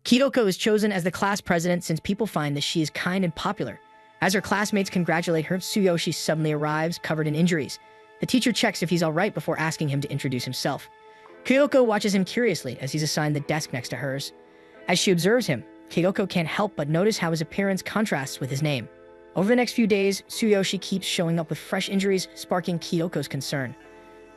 Kyoko is chosen as the class president since people find that she is kind and popular. As her classmates congratulate her, Tsuyoshi suddenly arrives, covered in injuries. The teacher checks if he's alright before asking him to introduce himself. Kyoko watches him curiously as he's assigned the desk next to hers. As she observes him, Kyoko can't help but notice how his appearance contrasts with his name. Over the next few days, Tsuyoshi keeps showing up with fresh injuries, sparking Kyoko's concern.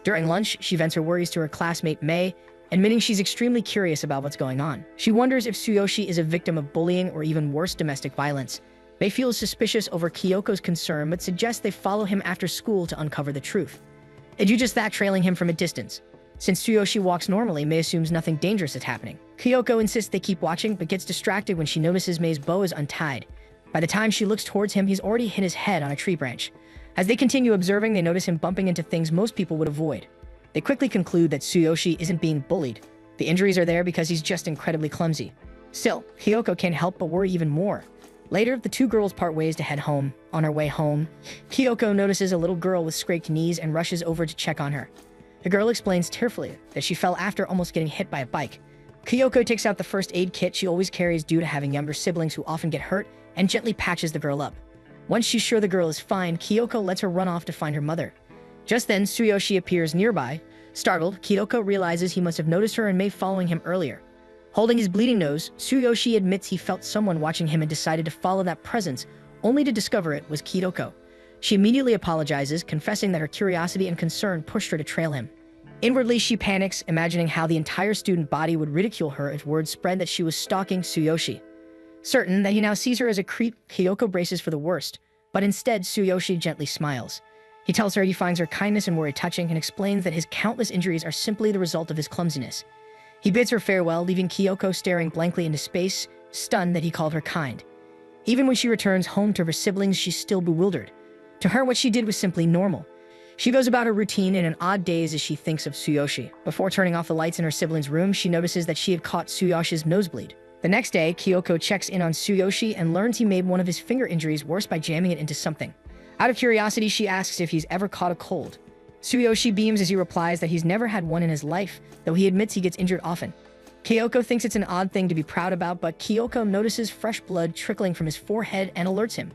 During lunch, she vents her worries to her classmate Mei, admitting she's extremely curious about what's going on. She wonders if Tsuyoshi is a victim of bullying or even worse, domestic violence. Mei feels suspicious over Kyoko's concern but suggests they follow him after school to uncover the truth. They do just that, trailing him from a distance. Since Tsuyoshi walks normally, Mei assumes nothing dangerous is happening. Kyoko insists they keep watching but gets distracted when she notices Mei's bow is untied. By the time she looks towards him, he's already hit his head on a tree branch. As they continue observing, they notice him bumping into things most people would avoid. They quickly conclude that Tsuyoshi isn't being bullied. The injuries are there because he's just incredibly clumsy. Still, Kyoko can't help but worry even more. Later, the two girls part ways to head home. On her way home, Kyoko notices a little girl with scraped knees and rushes over to check on her. The girl explains tearfully that she fell after almost getting hit by a bike. Kyoko takes out the first aid kit she always carries due to having younger siblings who often get hurt and gently patches the girl up. Once she's sure the girl is fine, Kyoko lets her run off to find her mother. Just then, Tsuyoshi appears nearby. Startled, Kyoko realizes he must have noticed her and Mei following him earlier. Holding his bleeding nose, Tsuyoshi admits he felt someone watching him and decided to follow that presence, only to discover it was Kyoko. She immediately apologizes, confessing that her curiosity and concern pushed her to trail him. Inwardly, she panics, imagining how the entire student body would ridicule her if word spread that she was stalking Tsuyoshi. Certain that he now sees her as a creep, Kyoko braces for the worst, but instead Tsuyoshi gently smiles. He tells her he finds her kindness and worry touching and explains that his countless injuries are simply the result of his clumsiness. He bids her farewell, leaving Kyoko staring blankly into space, stunned that he called her kind. Even when she returns home to her siblings, she's still bewildered. To her, what she did was simply normal. She goes about her routine in an odd daze as she thinks of Tsuyoshi. Before turning off the lights in her siblings' room, she notices that she had caught Tsuyoshi's nosebleed. The next day, Kyoko checks in on Tsuyoshi and learns he made one of his finger injuries worse by jamming it into something. Out of curiosity, she asks if he's ever caught a cold. Tsuyoshi beams as he replies that he's never had one in his life, though he admits he gets injured often. Kyoko thinks it's an odd thing to be proud about, but Kyoko notices fresh blood trickling from his forehead and alerts him.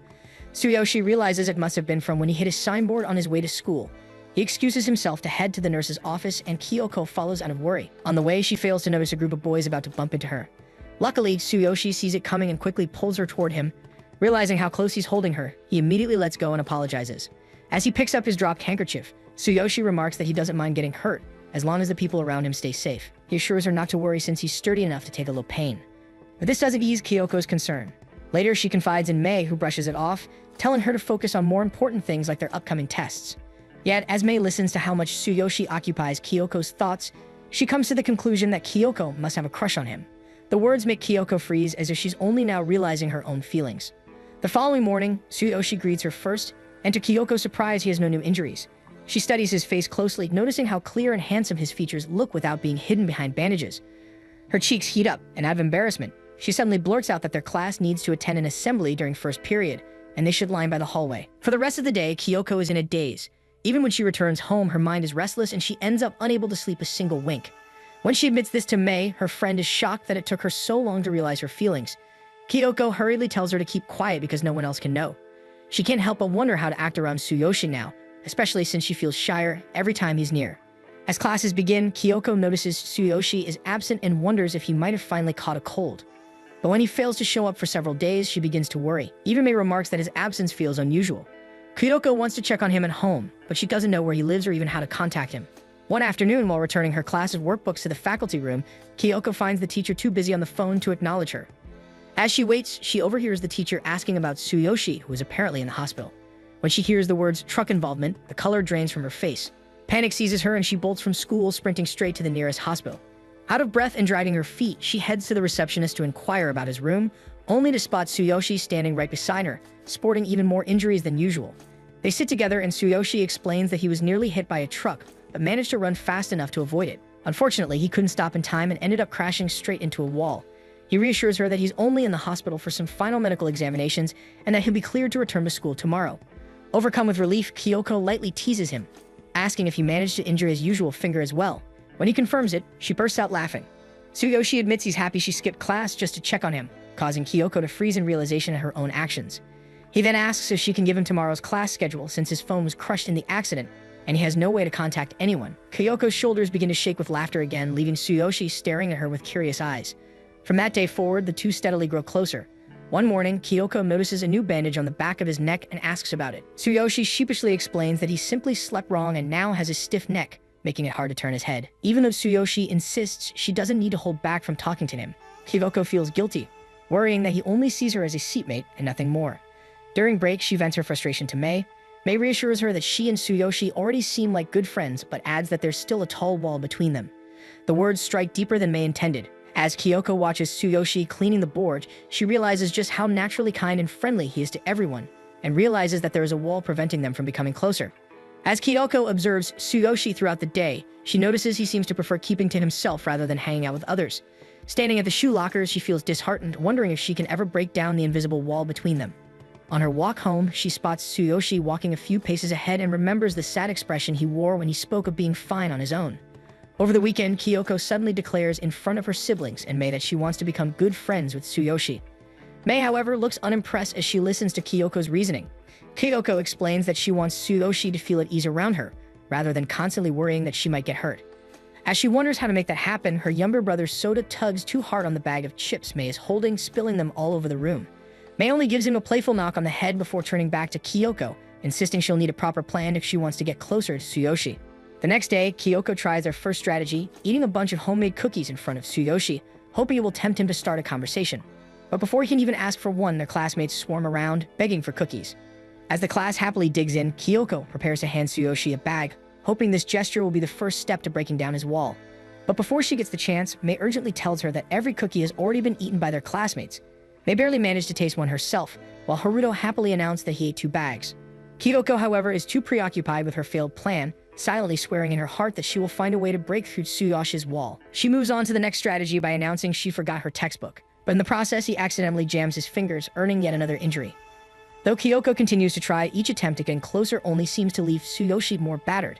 Tsuyoshi realizes it must have been from when he hit his signboard on his way to school. He excuses himself to head to the nurse's office, and Kyoko follows out of worry. On the way, she fails to notice a group of boys about to bump into her. Luckily, Tsuyoshi sees it coming and quickly pulls her toward him. Realizing how close he's holding her, he immediately lets go and apologizes. As he picks up his dropped handkerchief, Tsuyoshi remarks that he doesn't mind getting hurt, as long as the people around him stay safe. He assures her not to worry since he's sturdy enough to take a little pain. But this doesn't ease Kyoko's concern. Later, she confides in Mei, who brushes it off, telling her to focus on more important things like their upcoming tests. Yet, as Mei listens to how much Tsuyoshi occupies Kyoko's thoughts, she comes to the conclusion that Kyoko must have a crush on him. The words make Kyoko freeze, as if she's only now realizing her own feelings. The following morning, Tsuyoshi greets her first, and to Kyoko's surprise, he has no new injuries. She studies his face closely, noticing how clear and handsome his features look without being hidden behind bandages. Her cheeks heat up, and out of embarrassment, she suddenly blurts out that their class needs to attend an assembly during first period, and they should line by the hallway. For the rest of the day, Kyoko is in a daze. Even when she returns home, her mind is restless, and she ends up unable to sleep a single wink. When she admits this to Mei, her friend is shocked that it took her so long to realize her feelings. Kyoko hurriedly tells her to keep quiet because no one else can know. She can't help but wonder how to act around Tsuyoshi now, especially since she feels shyer every time he's near. As classes begin, Kyoko notices Tsuyoshi is absent and wonders if he might have finally caught a cold. But when he fails to show up for several days, she begins to worry. Even Mei remarks that his absence feels unusual. Kyoko wants to check on him at home, but she doesn't know where he lives or even how to contact him. One afternoon, while returning her class's workbooks to the faculty room, Kyoko finds the teacher too busy on the phone to acknowledge her. As she waits, she overhears the teacher asking about Tsuyoshi, who is apparently in the hospital. When she hears the words truck involvement, the color drains from her face. Panic seizes her and she bolts from school, sprinting straight to the nearest hospital. Out of breath and dragging her feet, she heads to the receptionist to inquire about his room, only to spot Tsuyoshi standing right beside her, sporting even more injuries than usual. They sit together and Tsuyoshi explains that he was nearly hit by a truck, but managed to run fast enough to avoid it. Unfortunately, he couldn't stop in time and ended up crashing straight into a wall. He reassures her that he's only in the hospital for some final medical examinations and that he'll be cleared to return to school tomorrow. Overcome with relief, Kyoko lightly teases him, asking if he managed to injure his usual finger as well. When he confirms it, she bursts out laughing. Tsuyoshi admits he's happy she skipped class just to check on him, causing Kyoko to freeze in realization at her own actions. He then asks if she can give him tomorrow's class schedule since his phone was crushed in the accident, and he has no way to contact anyone. Kyoko's shoulders begin to shake with laughter again, leaving Tsuyoshi staring at her with curious eyes. From that day forward, the two steadily grow closer. One morning, Kyoko notices a new bandage on the back of his neck and asks about it. Tsuyoshi sheepishly explains that he simply slept wrong and now has a stiff neck, making it hard to turn his head. Even though Tsuyoshi insists she doesn't need to hold back from talking to him, Kyoko feels guilty, worrying that he only sees her as a seatmate and nothing more. During break, she vents her frustration to Mei. Mei reassures her that she and Tsuyoshi already seem like good friends, but adds that there's still a tall wall between them. The words strike deeper than Mei intended. As Kyoko watches Tsuyoshi cleaning the board, she realizes just how naturally kind and friendly he is to everyone, and realizes that there is a wall preventing them from becoming closer. As Kyoko observes Tsuyoshi throughout the day, she notices he seems to prefer keeping to himself rather than hanging out with others. Standing at the shoe lockers, she feels disheartened, wondering if she can ever break down the invisible wall between them. On her walk home, she spots Tsuyoshi walking a few paces ahead and remembers the sad expression he wore when he spoke of being fine on his own. Over the weekend, Kyoko suddenly declares in front of her siblings and Mei that she wants to become good friends with Tsuyoshi. Mei, however, looks unimpressed as she listens to Kyoko's reasoning. Kyoko explains that she wants Tsuyoshi to feel at ease around her, rather than constantly worrying that she might get hurt. As she wonders how to make that happen, her younger brother Soda tugs too hard on the bag of chips Mei is holding, spilling them all over the room. Mei only gives him a playful knock on the head before turning back to Kyoko, insisting she'll need a proper plan if she wants to get closer to Tsuyoshi. The next day, Kyoko tries their first strategy, eating a bunch of homemade cookies in front of Tsuyoshi, hoping it will tempt him to start a conversation. But before he can even ask for one, their classmates swarm around, begging for cookies. As the class happily digs in, Kyoko prepares to hand Tsuyoshi a bag, hoping this gesture will be the first step to breaking down his wall. But before she gets the chance, Mei urgently tells her that every cookie has already been eaten by their classmates. Mei barely managed to taste one herself, while Haruto happily announced that he ate 2 bags. Kyoko, however, is too preoccupied with her failed plan, silently swearing in her heart that she will find a way to break through Tsuyoshi's wall. She moves on to the next strategy by announcing she forgot her textbook, but in the process he accidentally jams his fingers, earning yet another injury. Though Kyoko continues to try, each attempt to get closer only seems to leave Tsuyoshi more battered.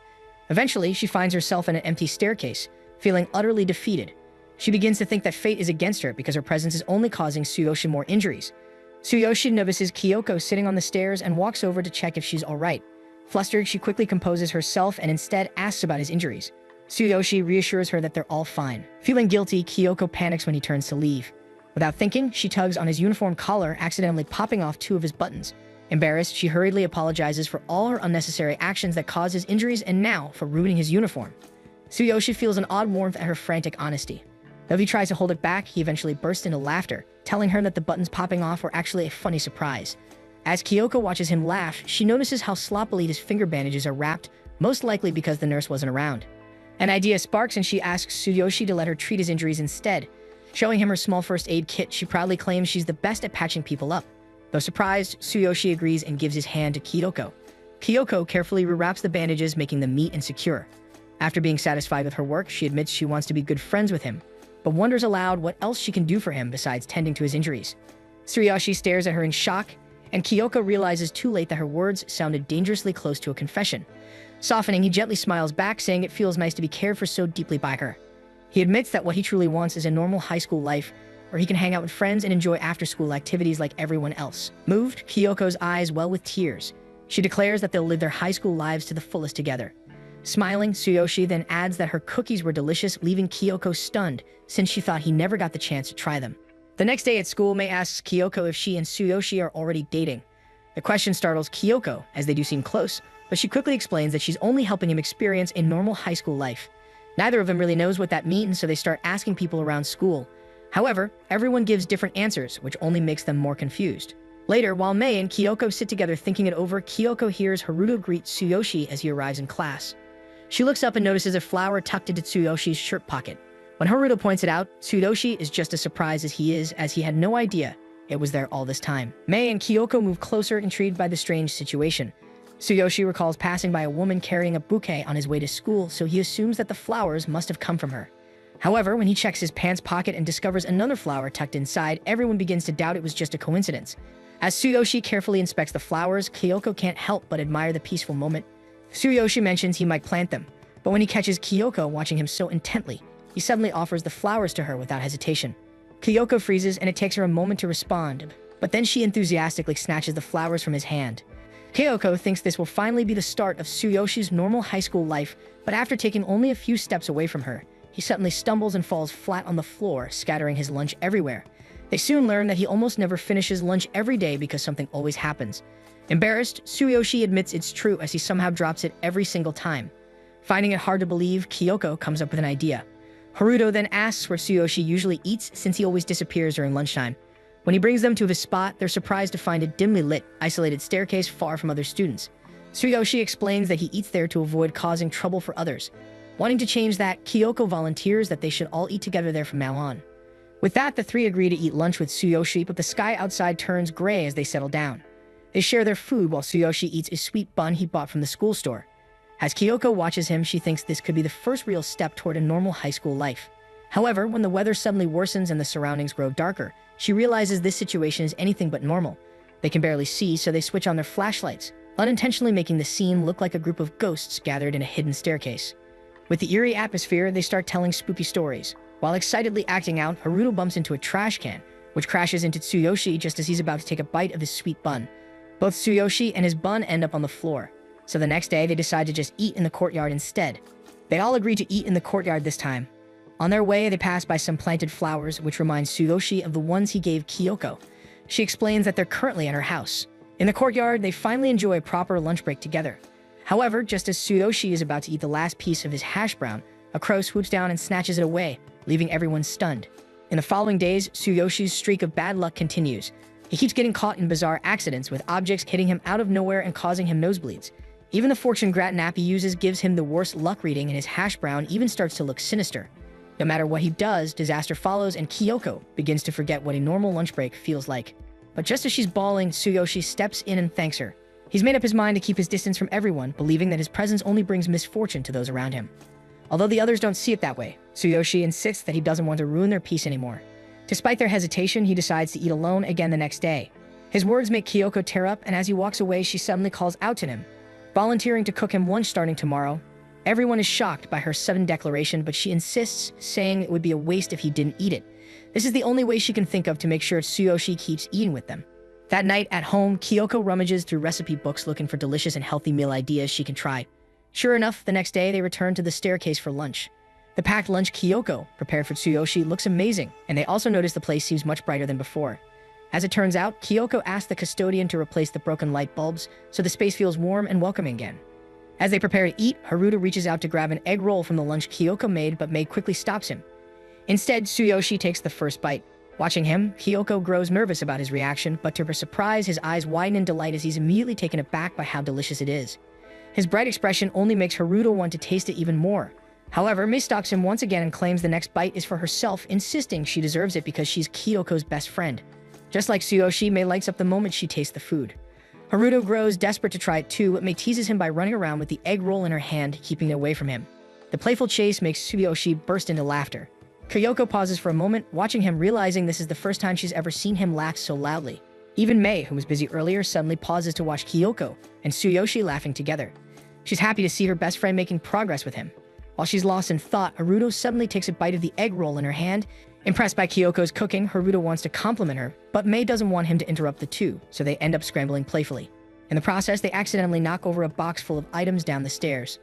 Eventually, she finds herself in an empty staircase, feeling utterly defeated. She begins to think that fate is against her because her presence is only causing Tsuyoshi more injuries. Tsuyoshi notices Kyoko sitting on the stairs and walks over to check if she's alright. Flustered, she quickly composes herself and instead asks about his injuries. Tsuyoshi reassures her that they're all fine. Feeling guilty, Kyoko panics when he turns to leave. Without thinking, she tugs on his uniform collar, accidentally popping off 2 of his buttons. Embarrassed, she hurriedly apologizes for all her unnecessary actions that caused his injuries and now for ruining his uniform. Tsuyoshi feels an odd warmth at her frantic honesty. Though he tries to hold it back, he eventually bursts into laughter, telling her that the buttons popping off were actually a funny surprise. As Kyoko watches him laugh, she notices how sloppily his finger bandages are wrapped, most likely because the nurse wasn't around. An idea sparks and she asks Tsuyoshi to let her treat his injuries instead. Showing him her small first aid kit, she proudly claims she's the best at patching people up. Though surprised, Tsuyoshi agrees and gives his hand to Kyoko. Kyoko carefully rewraps the bandages, making them neat and secure. After being satisfied with her work, she admits she wants to be good friends with him, but wonders aloud what else she can do for him besides tending to his injuries. Tsuyoshi stares at her in shock, and Kyoko realizes too late that her words sounded dangerously close to a confession. Softening, he gently smiles back, saying it feels nice to be cared for so deeply by her. He admits that what he truly wants is a normal high school life, where he can hang out with friends and enjoy after-school activities like everyone else. Moved, Kyoko's eyes well with tears. She declares that they'll live their high school lives to the fullest together. Smiling, Tsuyoshi then adds that her cookies were delicious, leaving Kyoko stunned, since she thought he never got the chance to try them. The next day at school, Mei asks Kyoko if she and Tsuyoshi are already dating. The question startles Kyoko, as they do seem close, but she quickly explains that she's only helping him experience a normal high school life. Neither of them really knows what that means, so they start asking people around school. However, everyone gives different answers, which only makes them more confused. Later, while Mei and Kyoko sit together thinking it over, Kyoko hears Haruto greet Tsuyoshi as he arrives in class. She looks up and notices a flower tucked into Tsuyoshi's shirt pocket. When Haruto points it out, Tsuyoshi is just as surprised as he is, as he had no idea it was there all this time. Mei and Kyoko move closer, intrigued by the strange situation. Tsuyoshi recalls passing by a woman carrying a bouquet on his way to school, so he assumes that the flowers must have come from her. However, when he checks his pants pocket and discovers another flower tucked inside, everyone begins to doubt it was just a coincidence. As Tsuyoshi carefully inspects the flowers, Kyoko can't help but admire the peaceful moment. Tsuyoshi mentions he might plant them, but when he catches Kyoko watching him so intently, He suddenly offers the flowers to her without hesitation. Kyoko freezes, and it takes her a moment to respond, but then she enthusiastically snatches the flowers from his hand. Kyoko thinks this will finally be the start of Tsuyoshi's normal high school life, but after taking only a few steps away from her, he suddenly stumbles and falls flat on the floor, scattering his lunch everywhere. They soon learn that he almost never finishes lunch every day because something always happens. Embarrassed, Tsuyoshi admits it's true as he somehow drops it every single time. Finding it hard to believe, Kyoko comes up with an idea. Haruto then asks where Tsuyoshi usually eats since he always disappears during lunchtime. When he brings them to his spot, they're surprised to find a dimly lit, isolated staircase far from other students. Tsuyoshi explains that he eats there to avoid causing trouble for others. Wanting to change that, Kyoko volunteers that they should all eat together there from now on. With that, the three agree to eat lunch with Tsuyoshi, but the sky outside turns gray as they settle down. They share their food while Tsuyoshi eats a sweet bun he bought from the school store. As Kyoko watches him, she thinks this could be the first real step toward a normal high school life. However, when the weather suddenly worsens and the surroundings grow darker, she realizes this situation is anything but normal. They can barely see, so they switch on their flashlights, unintentionally making the scene look like a group of ghosts gathered in a hidden staircase. With the eerie atmosphere, they start telling spooky stories. While excitedly acting out, Haruto bumps into a trash can, which crashes into Tsuyoshi just as he's about to take a bite of his sweet bun. Both Tsuyoshi and his bun end up on the floor, so the next day they decide to just eat in the courtyard instead. They all agree to eat in the courtyard this time. On their way, they pass by some planted flowers, which reminds Tsuyoshi of the ones he gave Kyoko. She explains that they're currently at her house. In the courtyard, they finally enjoy a proper lunch break together. However, just as Tsuyoshi is about to eat the last piece of his hash brown, a crow swoops down and snatches it away, leaving everyone stunned. In the following days, Tsuyoshi's streak of bad luck continues. He keeps getting caught in bizarre accidents, with objects hitting him out of nowhere and causing him nosebleeds. Even the fortune gratin app he uses gives him the worst luck reading, and his hash brown even starts to look sinister. No matter what he does, disaster follows, and Kyoko begins to forget what a normal lunch break feels like. But just as she's bawling, Tsuyoshi steps in and thanks her. He's made up his mind to keep his distance from everyone, believing that his presence only brings misfortune to those around him. Although the others don't see it that way, Tsuyoshi insists that he doesn't want to ruin their peace anymore. Despite their hesitation, he decides to eat alone again the next day. His words make Kyoko tear up, and as he walks away, she suddenly calls out to him, volunteering to cook him lunch starting tomorrow. Everyone is shocked by her sudden declaration, but she insists, saying it would be a waste if he didn't eat it. This is the only way she can think of to make sure Tsuyoshi keeps eating with them. That night at home, Kyoko rummages through recipe books looking for delicious and healthy meal ideas she can try. Sure enough, the next day they return to the staircase for lunch. The packed lunch Kyoko prepared for Tsuyoshi looks amazing, and they also notice the place seems much brighter than before. As it turns out, Kyoko asks the custodian to replace the broken light bulbs so the space feels warm and welcoming again. As they prepare to eat, Haruto reaches out to grab an egg roll from the lunch Kyoko made, but Mei quickly stops him. Instead, Tsuyoshi takes the first bite. Watching him, Kyoko grows nervous about his reaction, but to her surprise, his eyes widen in delight as he's immediately taken aback by how delicious it is. His bright expression only makes Haruto want to taste it even more. However, Mei stops him once again and claims the next bite is for herself, insisting she deserves it because she's Kyoko's best friend. Just like Tsuyoshi, Mei lights up the moment she tastes the food. Haruto grows desperate to try it too, but Mei teases him by running around with the egg roll in her hand, keeping it away from him. The playful chase makes Tsuyoshi burst into laughter. Kyoko pauses for a moment, watching him, realizing this is the first time she's ever seen him laugh so loudly. Even Mei, who was busy earlier, suddenly pauses to watch Kyoko and Tsuyoshi laughing together. She's happy to see her best friend making progress with him. While she's lost in thought, Haruto suddenly takes a bite of the egg roll in her hand. Impressed by Kyoko's cooking, Haruto wants to compliment her, but Mei doesn't want him to interrupt the two, so they end up scrambling playfully. In the process, they accidentally knock over a box full of items down the stairs.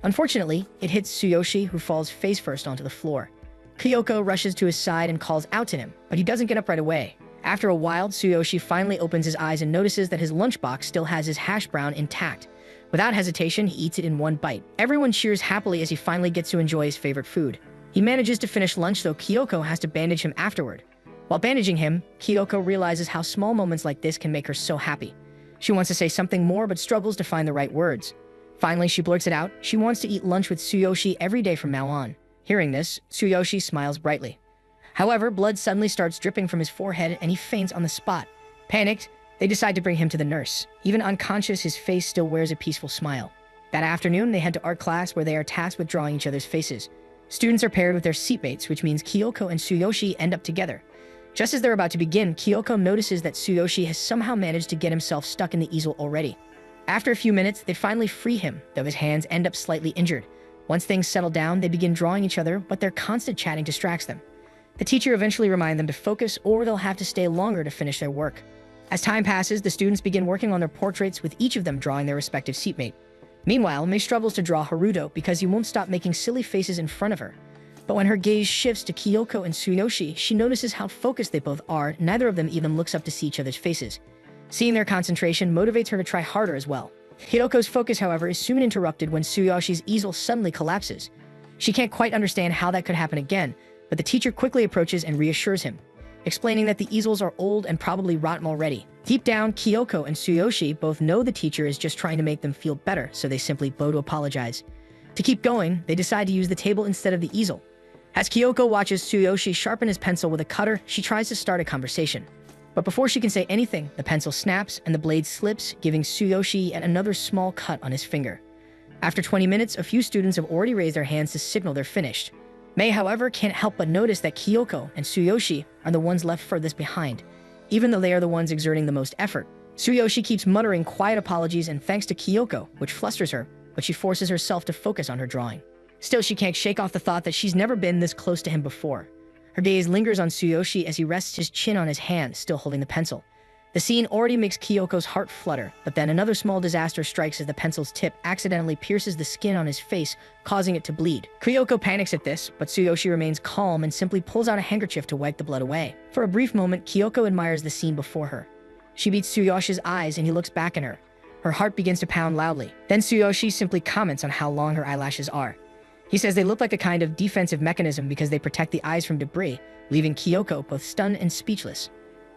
Unfortunately, it hits Tsuyoshi, who falls face first onto the floor. Kyoko rushes to his side and calls out to him, but he doesn't get up right away. After a while, Tsuyoshi finally opens his eyes and notices that his lunchbox still has his hash brown intact. Without hesitation, he eats it in one bite. Everyone cheers happily as he finally gets to enjoy his favorite food. He manages to finish lunch, though Kyoko has to bandage him afterward. While bandaging him, Kyoko realizes how small moments like this can make her so happy. She wants to say something more, but struggles to find the right words. Finally, she blurts it out. She wants to eat lunch with Tsuyoshi every day from now on. Hearing this, Tsuyoshi smiles brightly. However, blood suddenly starts dripping from his forehead and he faints on the spot. Panicked, they decide to bring him to the nurse. Even unconscious, his face still wears a peaceful smile. That afternoon, they head to art class where they are tasked with drawing each other's faces. Students are paired with their seatmates, which means Kyoko and Tsuyoshi end up together. Just as they're about to begin, Kyoko notices that Tsuyoshi has somehow managed to get himself stuck in the easel already. After a few minutes, they finally free him, though his hands end up slightly injured. Once things settle down, they begin drawing each other, but their constant chatting distracts them. The teacher eventually reminds them to focus, or they'll have to stay longer to finish their work. As time passes, the students begin working on their portraits, with each of them drawing their respective seatmate. Meanwhile, Mei struggles to draw Haruto because he won't stop making silly faces in front of her. But when her gaze shifts to Kyoko and Tsuyoshi, she notices how focused they both are. Neither of them even looks up to see each other's faces. Seeing their concentration motivates her to try harder as well. Hiroko's focus, however, is soon interrupted when Tsuyoshi's easel suddenly collapses. She can't quite understand how that could happen again, but the teacher quickly approaches and reassures him, explaining that the easels are old and probably rotten already. Deep down, Kyoko and Tsuyoshi both know the teacher is just trying to make them feel better, so they simply bow to apologize. To keep going, they decide to use the table instead of the easel. As Kyoko watches Tsuyoshi sharpen his pencil with a cutter, she tries to start a conversation. But before she can say anything, the pencil snaps and the blade slips, giving Tsuyoshi yet another small cut on his finger. After 20 minutes, a few students have already raised their hands to signal they're finished. Mei, however, can't help but notice that Kyoko and Tsuyoshi are the ones left furthest behind, even though they are the ones exerting the most effort. Tsuyoshi keeps muttering quiet apologies and thanks to Kyoko, which flusters her, but she forces herself to focus on her drawing. Still, she can't shake off the thought that she's never been this close to him before. Her gaze lingers on Tsuyoshi as he rests his chin on his hand, still holding the pencil. The scene already makes Kyoko's heart flutter, but then another small disaster strikes as the pencil's tip accidentally pierces the skin on his face, causing it to bleed. Kyoko panics at this, but Tsuyoshi remains calm and simply pulls out a handkerchief to wipe the blood away. For a brief moment, Kyoko admires the scene before her. She meets Tsuyoshi's eyes and he looks back at her. Her heart begins to pound loudly. Then Tsuyoshi simply comments on how long her eyelashes are. He says they look like a kind of defensive mechanism because they protect the eyes from debris, leaving Kyoko both stunned and speechless.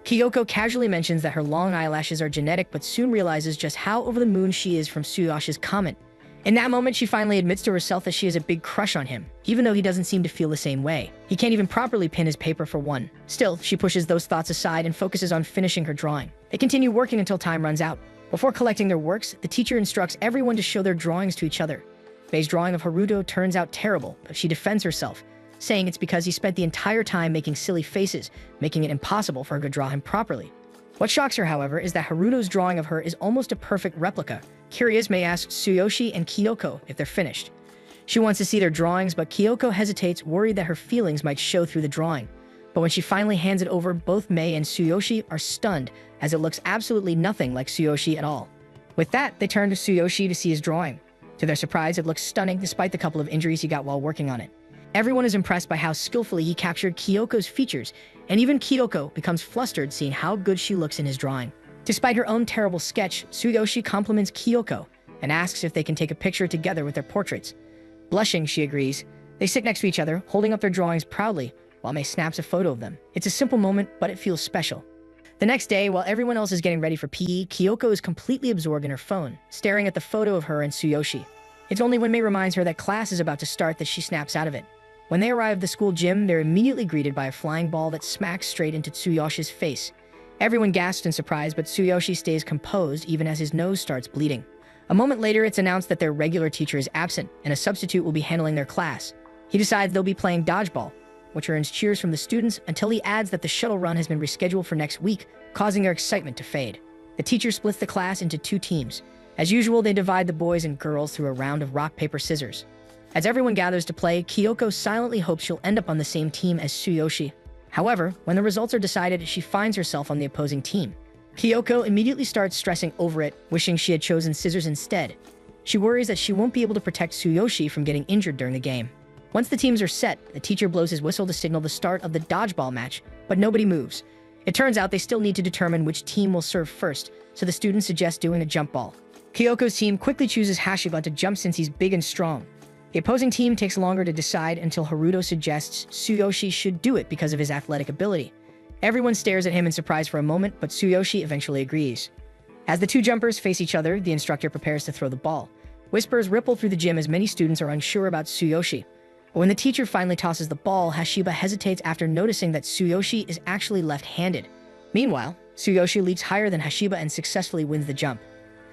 Kyoko casually mentions that her long eyelashes are genetic, but soon realizes just how over the moon she is from Tsuyoshi's comment. In that moment, she finally admits to herself that she has a big crush on him, even though he doesn't seem to feel the same way. He can't even properly pin his paper for one. Still, she pushes those thoughts aside and focuses on finishing her drawing. They continue working until time runs out. Before collecting their works, the teacher instructs everyone to show their drawings to each other. Mei's drawing of Haruto turns out terrible, but she defends herself, saying it's because he spent the entire time making silly faces, making it impossible for her to draw him properly. What shocks her, however, is that Haruto's drawing of her is almost a perfect replica. Curious, Mei asks Tsuyoshi and Kyoko if they're finished. She wants to see their drawings, but Kyoko hesitates, worried that her feelings might show through the drawing. But when she finally hands it over, both Mei and Tsuyoshi are stunned, as it looks absolutely nothing like Tsuyoshi at all. With that, they turn to Tsuyoshi to see his drawing. To their surprise, it looks stunning despite the couple of injuries he got while working on it. Everyone is impressed by how skillfully he captured Kyoko's features, and even Kyoko becomes flustered seeing how good she looks in his drawing. Despite her own terrible sketch, Tsuyoshi compliments Kyoko and asks if they can take a picture together with their portraits. Blushing, she agrees. They sit next to each other, holding up their drawings proudly, while Mei snaps a photo of them. It's a simple moment, but it feels special. The next day, while everyone else is getting ready for PE, Kyoko is completely absorbed in her phone, staring at the photo of her and Tsuyoshi. It's only when Mei reminds her that class is about to start that she snaps out of it. When they arrive at the school gym, they're immediately greeted by a flying ball that smacks straight into Tsuyoshi's face. Everyone gasps in surprise, but Tsuyoshi stays composed even as his nose starts bleeding. A moment later, it's announced that their regular teacher is absent, and a substitute will be handling their class. He decides they'll be playing dodgeball, which earns cheers from the students until he adds that the shuttle run has been rescheduled for next week, causing their excitement to fade. The teacher splits the class into two teams. As usual, they divide the boys and girls through a round of rock, paper, scissors. As everyone gathers to play, Kyoko silently hopes she'll end up on the same team as Tsuyoshi. However, when the results are decided, she finds herself on the opposing team. Kyoko immediately starts stressing over it, wishing she had chosen scissors instead. She worries that she won't be able to protect Tsuyoshi from getting injured during the game. Once the teams are set, the teacher blows his whistle to signal the start of the dodgeball match, but nobody moves. It turns out they still need to determine which team will serve first, so the students suggest doing a jump ball. Kyoko's team quickly chooses Hashiba to jump since he's big and strong. The opposing team takes longer to decide until Haruto suggests Tsuyoshi should do it because of his athletic ability. Everyone stares at him in surprise for a moment, but Tsuyoshi eventually agrees. As the two jumpers face each other, the instructor prepares to throw the ball. Whispers ripple through the gym as many students are unsure about Tsuyoshi. But when the teacher finally tosses the ball, Hashiba hesitates after noticing that Tsuyoshi is actually left-handed. Meanwhile, Tsuyoshi leaps higher than Hashiba and successfully wins the jump.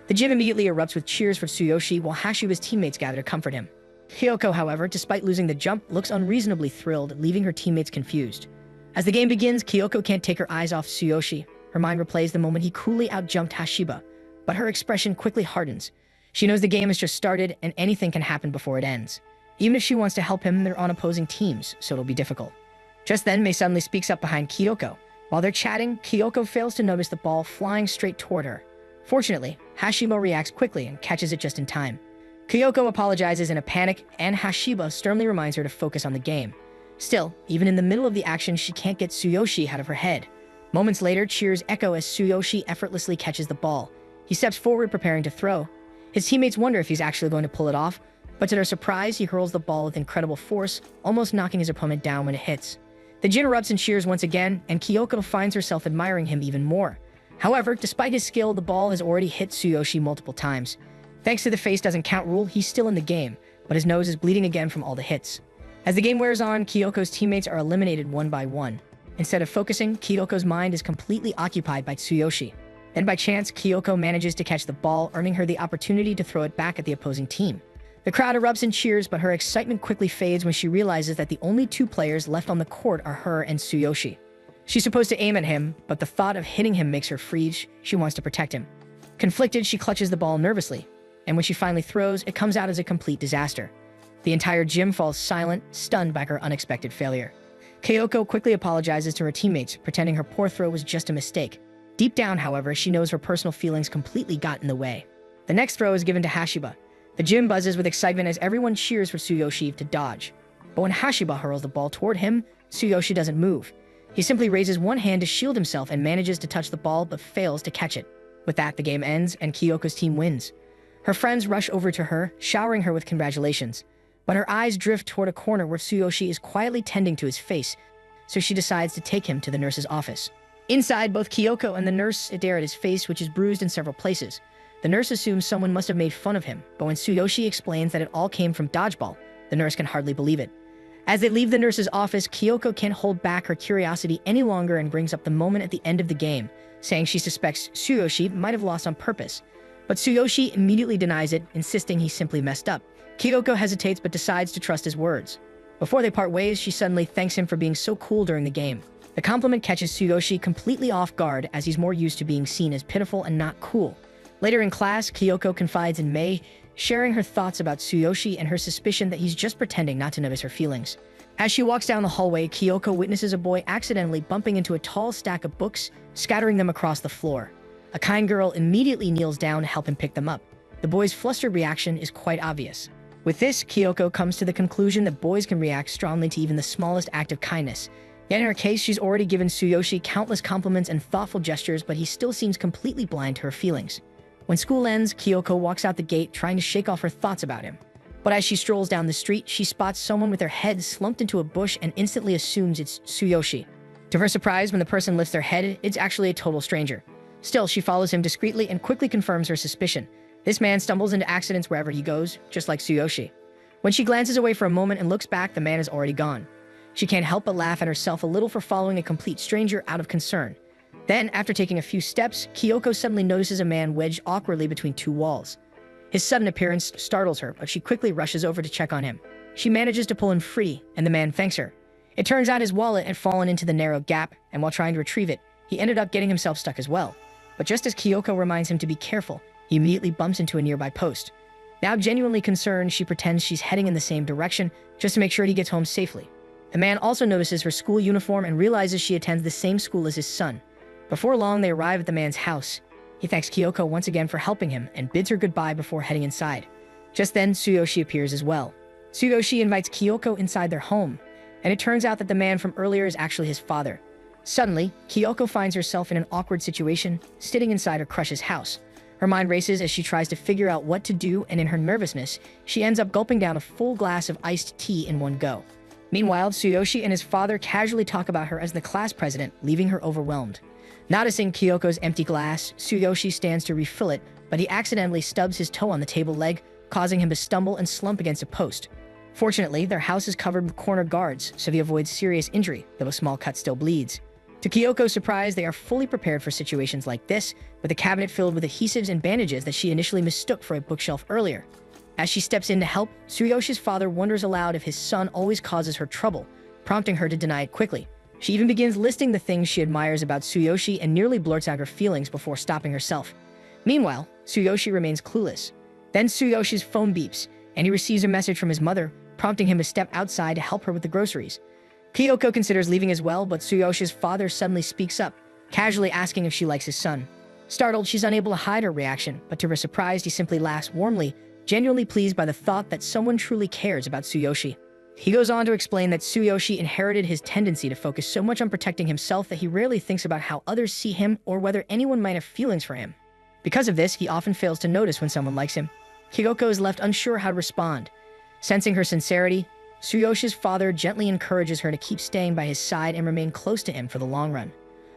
The gym immediately erupts with cheers for Tsuyoshi while Hashiba's teammates gather to comfort him. Kyoko, however, despite losing the jump, looks unreasonably thrilled, leaving her teammates confused. As the game begins, Kyoko can't take her eyes off Tsuyoshi. Her mind replays the moment he coolly outjumped Hashiba, but her expression quickly hardens. She knows the game has just started and anything can happen before it ends. Even if she wants to help him, they're on opposing teams, so it'll be difficult. Just then, Mei suddenly speaks up behind Kyoko. While they're chatting, Kyoko fails to notice the ball flying straight toward her. Fortunately, Hashiba reacts quickly and catches it just in time. Kyoko apologizes in a panic, and Hashiba sternly reminds her to focus on the game. Still, even in the middle of the action, she can't get Tsuyoshi out of her head. Moments later, cheers echo as Tsuyoshi effortlessly catches the ball. He steps forward preparing to throw. His teammates wonder if he's actually going to pull it off, but to their surprise, he hurls the ball with incredible force, almost knocking his opponent down when it hits. The gym erupts in cheers once again, and Kyoko finds herself admiring him even more. However, despite his skill, the ball has already hit Tsuyoshi multiple times. Thanks to the face doesn't count rule, he's still in the game, but his nose is bleeding again from all the hits. As the game wears on, Kyoko's teammates are eliminated one by one. Instead of focusing, Kyoko's mind is completely occupied by Tsuyoshi. Then by chance, Kyoko manages to catch the ball, earning her the opportunity to throw it back at the opposing team. The crowd erupts in cheers, but her excitement quickly fades when she realizes that the only two players left on the court are her and Tsuyoshi. She's supposed to aim at him, but the thought of hitting him makes her freeze. She wants to protect him. Conflicted, she clutches the ball nervously, and when she finally throws, it comes out as a complete disaster. The entire gym falls silent, stunned by her unexpected failure. Kyoko quickly apologizes to her teammates, pretending her poor throw was just a mistake. Deep down, however, she knows her personal feelings completely got in the way. The next throw is given to Hashiba. The gym buzzes with excitement as everyone cheers for Tsuyoshi to dodge. But when Hashiba hurls the ball toward him, Tsuyoshi doesn't move. He simply raises one hand to shield himself and manages to touch the ball but fails to catch it. With that, the game ends and Kyoko's team wins. Her friends rush over to her, showering her with congratulations. But her eyes drift toward a corner where Tsuyoshi is quietly tending to his face, so she decides to take him to the nurse's office. Inside, both Kyoko and the nurse stare at his face, which is bruised in several places. The nurse assumes someone must have made fun of him, but when Tsuyoshi explains that it all came from dodgeball, the nurse can hardly believe it. As they leave the nurse's office, Kyoko can't hold back her curiosity any longer and brings up the moment at the end of the game, saying she suspects Tsuyoshi might have lost on purpose. But Tsuyoshi immediately denies it, insisting he simply messed up. Kyoko hesitates but decides to trust his words. Before they part ways, she suddenly thanks him for being so cool during the game. The compliment catches Tsuyoshi completely off guard as he's more used to being seen as pitiful and not cool. Later in class, Kyoko confides in Mei, sharing her thoughts about Tsuyoshi and her suspicion that he's just pretending not to notice her feelings. As she walks down the hallway, Kyoko witnesses a boy accidentally bumping into a tall stack of books, scattering them across the floor. A kind girl immediately kneels down to help him pick them up. The boy's flustered reaction is quite obvious. With this, Kyoko comes to the conclusion that boys can react strongly to even the smallest act of kindness. Yet in her case, she's already given Tsuyoshi countless compliments and thoughtful gestures, but he still seems completely blind to her feelings. When school ends, Kyoko walks out the gate trying to shake off her thoughts about him. But as she strolls down the street, she spots someone with their head slumped into a bush and instantly assumes it's Tsuyoshi. To her surprise, when the person lifts their head, it's actually a total stranger. Still, she follows him discreetly and quickly confirms her suspicion. This man stumbles into accidents wherever he goes, just like Tsuyoshi. When she glances away for a moment and looks back, the man is already gone. She can't help but laugh at herself a little for following a complete stranger out of concern. Then, after taking a few steps, Kyoko suddenly notices a man wedged awkwardly between two walls. His sudden appearance startles her, but she quickly rushes over to check on him. She manages to pull him free, and the man thanks her. It turns out his wallet had fallen into the narrow gap, and while trying to retrieve it, he ended up getting himself stuck as well. But just as Kyoko reminds him to be careful, he immediately bumps into a nearby post. Now genuinely concerned, she pretends she's heading in the same direction, just to make sure he gets home safely. The man also notices her school uniform and realizes she attends the same school as his son. Before long, they arrive at the man's house. He thanks Kyoko once again for helping him and bids her goodbye before heading inside. Just then, Tsuyoshi appears as well. Tsuyoshi invites Kyoko inside their home, and it turns out that the man from earlier is actually his father. Suddenly, Kyoko finds herself in an awkward situation, sitting inside her crush's house. Her mind races as she tries to figure out what to do, and in her nervousness, she ends up gulping down a full glass of iced tea in one go. Meanwhile, Tsuyoshi and his father casually talk about her as the class president, leaving her overwhelmed. Noticing Kyoko's empty glass, Tsuyoshi stands to refill it, but he accidentally stubs his toe on the table leg, causing him to stumble and slump against a post. Fortunately, their house is covered with corner guards, so he avoids serious injury, though a small cut still bleeds. To Kyoko's surprise, they are fully prepared for situations like this, with a cabinet filled with adhesives and bandages that she initially mistook for a bookshelf earlier. As she steps in to help, Tsuyoshi's father wonders aloud if his son always causes her trouble, prompting her to deny it quickly. She even begins listing the things she admires about Tsuyoshi and nearly blurts out her feelings before stopping herself. Meanwhile, Tsuyoshi remains clueless. Then Tsuyoshi's phone beeps, and he receives a message from his mother, prompting him to step outside to help her with the groceries. Kyoko considers leaving as well, but Tsuyoshi's father suddenly speaks up, casually asking if she likes his son. Startled, she's unable to hide her reaction, but to her surprise, he simply laughs warmly, genuinely pleased by the thought that someone truly cares about Tsuyoshi. He goes on to explain that Tsuyoshi inherited his tendency to focus so much on protecting himself that he rarely thinks about how others see him or whether anyone might have feelings for him. Because of this, he often fails to notice when someone likes him. Kyoko is left unsure how to respond. Sensing her sincerity, Tsuyoshi's father gently encourages her to keep staying by his side and remain close to him for the long run.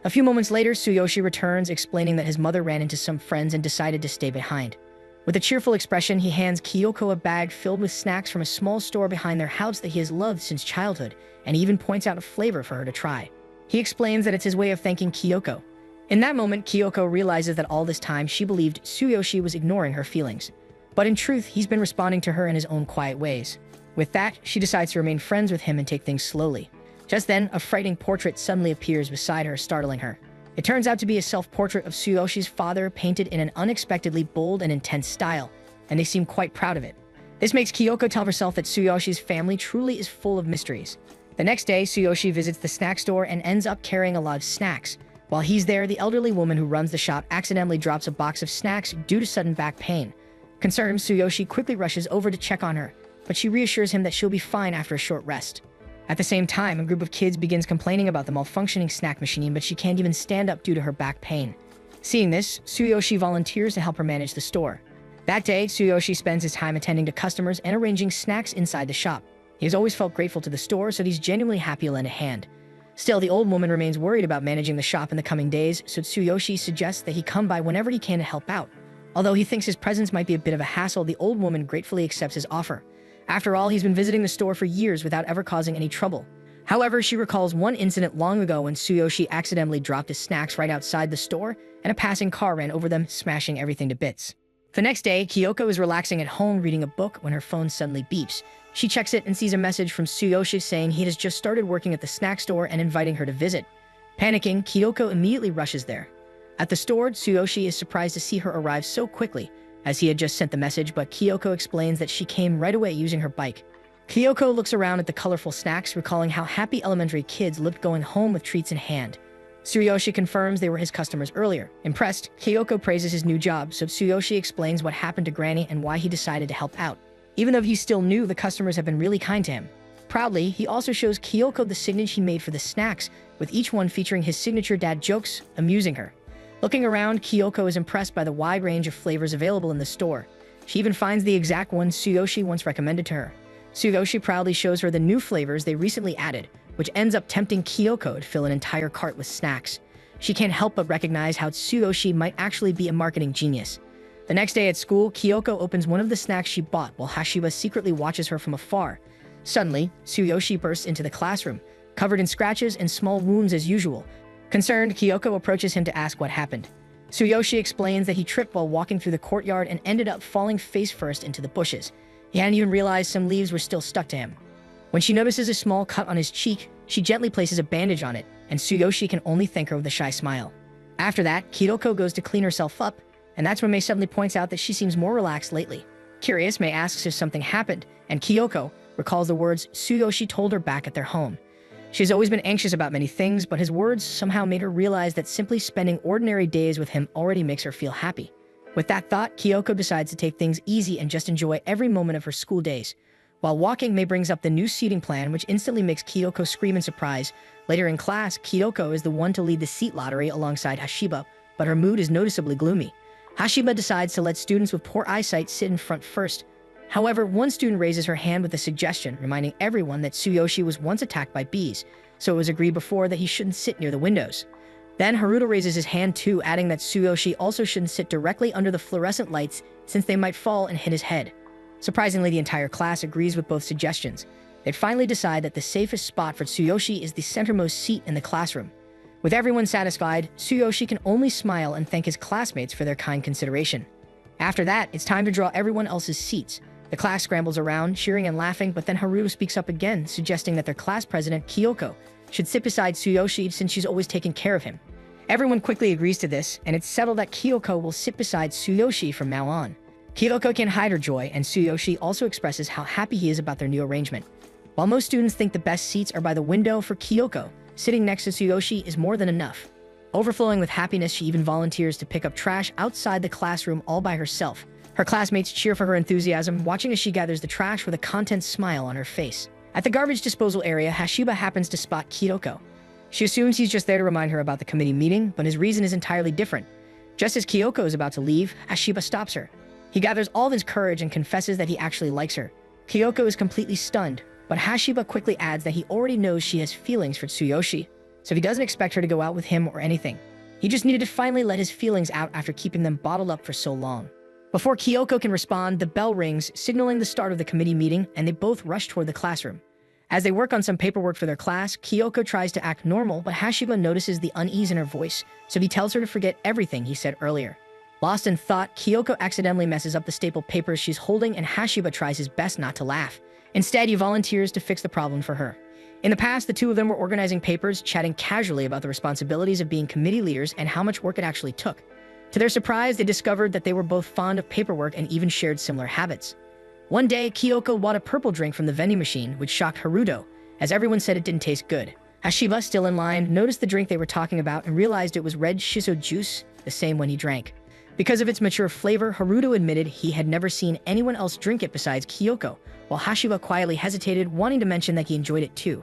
A few moments later, Tsuyoshi returns, explaining that his mother ran into some friends and decided to stay behind. With a cheerful expression, he hands Kyoko a bag filled with snacks from a small store behind their house that he has loved since childhood, and he even points out a flavor for her to try. He explains that it's his way of thanking Kyoko. In that moment, Kyoko realizes that all this time she believed Tsuyoshi was ignoring her feelings. But in truth, he's been responding to her in his own quiet ways. With that, she decides to remain friends with him and take things slowly. Just then, a frightening portrait suddenly appears beside her, startling her. It turns out to be a self-portrait of Tsuyoshi's father, painted in an unexpectedly bold and intense style, and they seem quite proud of it. This makes Kyoko tell herself that Tsuyoshi's family truly is full of mysteries. The next day, Tsuyoshi visits the snack store and ends up carrying a lot of snacks. While he's there, the elderly woman who runs the shop accidentally drops a box of snacks due to sudden back pain. Concerned, Tsuyoshi quickly rushes over to check on her, but she reassures him that she'll be fine after a short rest. At the same time, a group of kids begins complaining about the malfunctioning snack machine, but she can't even stand up due to her back pain. Seeing this, Tsuyoshi volunteers to help her manage the store. That day, Tsuyoshi spends his time attending to customers and arranging snacks inside the shop. He has always felt grateful to the store, so he's genuinely happy to lend a hand. Still, the old woman remains worried about managing the shop in the coming days, so Tsuyoshi suggests that he come by whenever he can to help out. Although he thinks his presence might be a bit of a hassle, the old woman gratefully accepts his offer. After all, he's been visiting the store for years without ever causing any trouble. However, she recalls one incident long ago when Tsuyoshi accidentally dropped his snacks right outside the store, and a passing car ran over them, smashing everything to bits. The next day, Kyoko is relaxing at home reading a book when her phone suddenly beeps. She checks it and sees a message from Tsuyoshi saying he has just started working at the snack store and inviting her to visit. Panicking, Kyoko immediately rushes there. At the store, Tsuyoshi is surprised to see her arrive so quickly, as he had just sent the message, but Kyoko explains that she came right away using her bike. Kyoko looks around at the colorful snacks, recalling how happy elementary kids looked going home with treats in hand. Tsuyoshi confirms they were his customers earlier. Impressed, Kyoko praises his new job, so Tsuyoshi explains what happened to Granny and why he decided to help out. Even though he's still new, the customers have been really kind to him. Proudly, he also shows Kyoko the signage he made for the snacks, with each one featuring his signature dad jokes, amusing her. Looking around, Kyoko is impressed by the wide range of flavors available in the store. She even finds the exact one Tsuyoshi once recommended to her. Tsuyoshi proudly shows her the new flavors they recently added, which ends up tempting Kyoko to fill an entire cart with snacks. She can't help but recognize how Tsuyoshi might actually be a marketing genius. The next day at school, Kyoko opens one of the snacks she bought while Hashiba secretly watches her from afar. Suddenly, Tsuyoshi bursts into the classroom, covered in scratches and small wounds as usual. Concerned, Kyoko approaches him to ask what happened. Tsuyoshi explains that he tripped while walking through the courtyard and ended up falling face first into the bushes. He hadn't even realized some leaves were still stuck to him. When she notices a small cut on his cheek, she gently places a bandage on it, and Tsuyoshi can only thank her with a shy smile. After that, Kyoko goes to clean herself up, and that's when Mei suddenly points out that she seems more relaxed lately. Curious, Mei asks if something happened, and Kyoko recalls the words Tsuyoshi told her back at their home. She's always been anxious about many things, but his words somehow made her realize that simply spending ordinary days with him already makes her feel happy. With that thought, Kyoko decides to take things easy and just enjoy every moment of her school days. While walking, Mei brings up the new seating plan, which instantly makes Kyoko scream in surprise. Later in class, Kyoko is the one to lead the seat lottery alongside Hashiba, but her mood is noticeably gloomy. Hashiba decides to let students with poor eyesight sit in front first. However, one student raises her hand with a suggestion, reminding everyone that Tsuyoshi was once attacked by bees, so it was agreed before that he shouldn't sit near the windows. Then Haruto raises his hand too, adding that Tsuyoshi also shouldn't sit directly under the fluorescent lights since they might fall and hit his head. Surprisingly, the entire class agrees with both suggestions. They finally decide that the safest spot for Tsuyoshi is the centermost seat in the classroom. With everyone satisfied, Tsuyoshi can only smile and thank his classmates for their kind consideration. After that, it's time to draw everyone else's seats. The class scrambles around, cheering and laughing, but then Haruto speaks up again, suggesting that their class president, Kyoko, should sit beside Tsuyoshi since she's always taken care of him. Everyone quickly agrees to this, and it's settled that Kyoko will sit beside Tsuyoshi from now on. Kyoko can't hide her joy, and Tsuyoshi also expresses how happy he is about their new arrangement. While most students think the best seats are by the window, for Kyoko, sitting next to Tsuyoshi is more than enough. Overflowing with happiness, she even volunteers to pick up trash outside the classroom all by herself. Her classmates cheer for her enthusiasm, watching as she gathers the trash with a content smile on her face. At the garbage disposal area, Hashiba happens to spot Kyoko. She assumes he's just there to remind her about the committee meeting, but his reason is entirely different. Just as Kyoko is about to leave, Hashiba stops her. He gathers all of his courage and confesses that he actually likes her. Kyoko is completely stunned, but Hashiba quickly adds that he already knows she has feelings for Tsuyoshi, so he doesn't expect her to go out with him or anything. He just needed to finally let his feelings out after keeping them bottled up for so long. Before Kyoko can respond, the bell rings, signaling the start of the committee meeting, and they both rush toward the classroom. As they work on some paperwork for their class, Kyoko tries to act normal, but Hashiba notices the unease in her voice, so he tells her to forget everything he said earlier. Lost in thought, Kyoko accidentally messes up the stapled papers she's holding, and Hashiba tries his best not to laugh. Instead, he volunteers to fix the problem for her. In the past, the two of them were organizing papers, chatting casually about the responsibilities of being committee leaders and how much work it actually took. To their surprise, they discovered that they were both fond of paperwork and even shared similar habits. One day, Kyoko bought a purple drink from the vending machine, which shocked Haruto, as everyone said it didn't taste good. Hashiba, still in line, noticed the drink they were talking about and realized it was red shiso juice, the same one he drank. Because of its mature flavor, Haruto admitted he had never seen anyone else drink it besides Kyoko, while Hashiba quietly hesitated, wanting to mention that he enjoyed it too.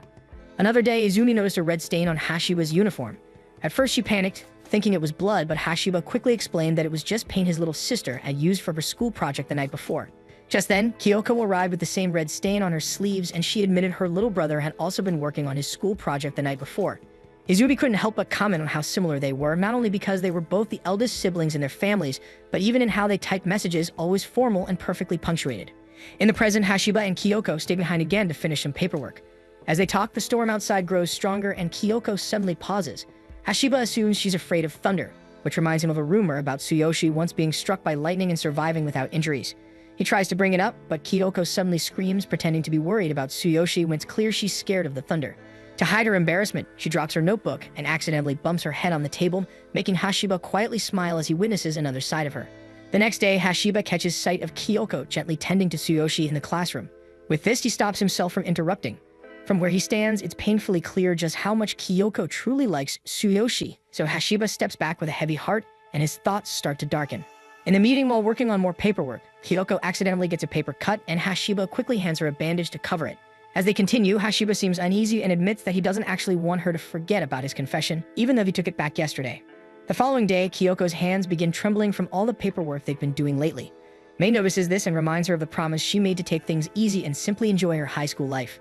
Another day, Izumi noticed a red stain on Hashiba's uniform. At first, she panicked, thinking it was blood, but Hashiba quickly explained that it was just paint his little sister had used for her school project the night before. Just then, Kyoko arrived with the same red stain on her sleeves, and she admitted her little brother had also been working on his school project the night before. Izumi couldn't help but comment on how similar they were, not only because they were both the eldest siblings in their families, but even in how they typed messages, always formal and perfectly punctuated. In the present, Hashiba and Kyoko stay behind again to finish some paperwork. As they talk, the storm outside grows stronger, and Kyoko suddenly pauses. Hashiba assumes she's afraid of thunder, which reminds him of a rumor about Tsuyoshi once being struck by lightning and surviving without injuries. He tries to bring it up, but Kyoko suddenly screams, pretending to be worried about Tsuyoshi when it's clear she's scared of the thunder. To hide her embarrassment, she drops her notebook and accidentally bumps her head on the table, making Hashiba quietly smile as he witnesses another side of her. The next day, Hashiba catches sight of Kyoko gently tending to Tsuyoshi in the classroom. With this, he stops himself from interrupting. From where he stands, it's painfully clear just how much Kyoko truly likes Tsuyoshi, so Hashiba steps back with a heavy heart, and his thoughts start to darken. In a meeting while working on more paperwork, Kyoko accidentally gets a paper cut, and Hashiba quickly hands her a bandage to cover it. As they continue, Hashiba seems uneasy and admits that he doesn't actually want her to forget about his confession, even though he took it back yesterday. The following day, Kyoko's hands begin trembling from all the paperwork they've been doing lately. Mei notices this and reminds her of the promise she made to take things easy and simply enjoy her high school life.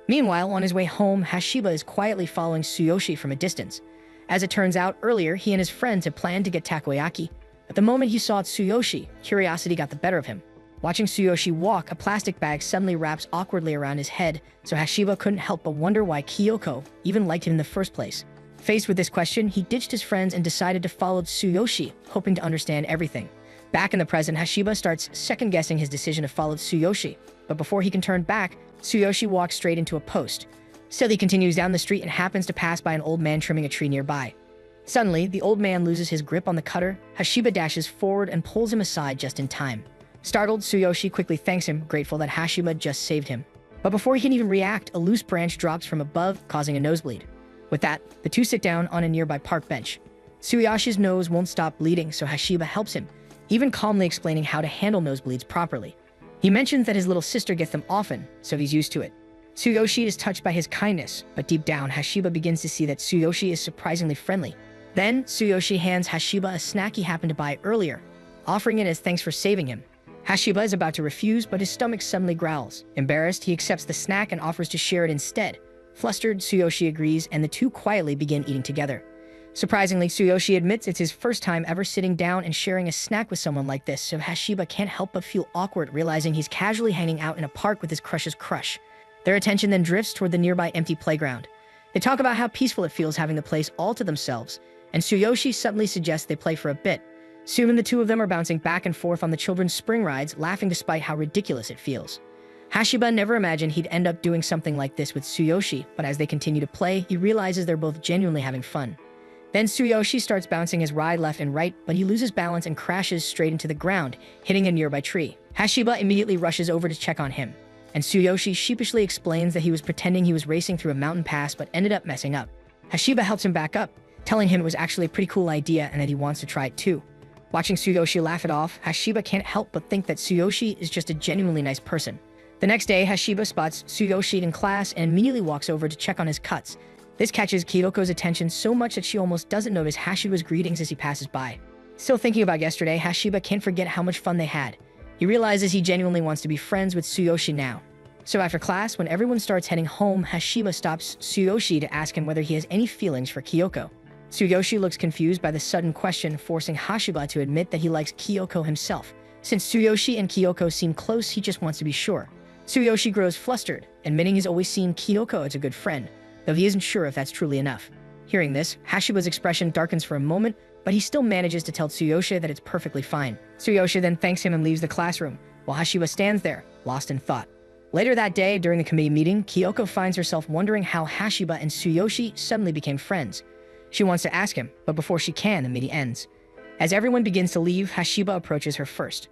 Meanwhile, on his way home, Hashiba is quietly following Tsuyoshi from a distance. As it turns out, earlier, he and his friends had planned to get takoyaki. But the moment he saw Tsuyoshi, curiosity got the better of him. Watching Tsuyoshi walk, a plastic bag suddenly wraps awkwardly around his head, so Hashiba couldn't help but wonder why Kyoko even liked him in the first place. Faced with this question, he ditched his friends and decided to follow Tsuyoshi, hoping to understand everything. Back in the present, Hashiba starts second-guessing his decision to follow Tsuyoshi, but before he can turn back, Tsuyoshi walks straight into a post. Still, he continues down the street and happens to pass by an old man trimming a tree nearby. Suddenly, the old man loses his grip on the cutter. Hashiba dashes forward and pulls him aside just in time. Startled, Tsuyoshi quickly thanks him, grateful that Hashiba just saved him. But before he can even react, a loose branch drops from above, causing a nosebleed. With that, the two sit down on a nearby park bench. Tsuyoshi's nose won't stop bleeding, so Hashiba helps him, even calmly explaining how to handle nosebleeds properly. He mentions that his little sister gets them often, so he's used to it. Tsuyoshi is touched by his kindness, but deep down, Hashiba begins to see that Tsuyoshi is surprisingly friendly. Then, Tsuyoshi hands Hashiba a snack he happened to buy earlier, offering it as thanks for saving him. Hashiba is about to refuse, but his stomach suddenly growls. Embarrassed, he accepts the snack and offers to share it instead. Flustered, Tsuyoshi agrees, and the two quietly begin eating together. Surprisingly, Tsuyoshi admits it's his first time ever sitting down and sharing a snack with someone like this, so Hashiba can't help but feel awkward, realizing he's casually hanging out in a park with his crush's crush. Their attention then drifts toward the nearby empty playground. They talk about how peaceful it feels having the place all to themselves, and Tsuyoshi suddenly suggests they play for a bit. Soon, the two of them are bouncing back and forth on the children's spring rides, laughing despite how ridiculous it feels. Hashiba never imagined he'd end up doing something like this with Tsuyoshi, but as they continue to play, he realizes they're both genuinely having fun. Then Tsuyoshi starts bouncing his ride left and right, but he loses balance and crashes straight into the ground, hitting a nearby tree. Hashiba immediately rushes over to check on him, and Tsuyoshi sheepishly explains that he was pretending he was racing through a mountain pass but ended up messing up. Hashiba helps him back up, telling him it was actually a pretty cool idea and that he wants to try it too. Watching Tsuyoshi laugh it off, Hashiba can't help but think that Tsuyoshi is just a genuinely nice person. The next day, Hashiba spots Tsuyoshi in class and immediately walks over to check on his cuts. This catches Kyoko's attention so much that she almost doesn't notice Hashiba's greetings as he passes by. Still thinking about yesterday, Hashiba can't forget how much fun they had. He realizes he genuinely wants to be friends with Tsuyoshi now. So after class, when everyone starts heading home, Hashiba stops Tsuyoshi to ask him whether he has any feelings for Kyoko. Tsuyoshi looks confused by the sudden question, forcing Hashiba to admit that he likes Kyoko himself. Since Tsuyoshi and Kyoko seem close, he just wants to be sure. Tsuyoshi grows flustered, admitting he's always seen Kyoko as a good friend, though he isn't sure if that's truly enough. Hearing this, Hashiba's expression darkens for a moment, but he still manages to tell Tsuyoshi that it's perfectly fine. Tsuyoshi then thanks him and leaves the classroom, while Hashiba stands there, lost in thought. Later that day, during the committee meeting, Kyoko finds herself wondering how Hashiba and Tsuyoshi suddenly became friends. She wants to ask him, but before she can, the meeting ends. As everyone begins to leave, Hashiba approaches her first.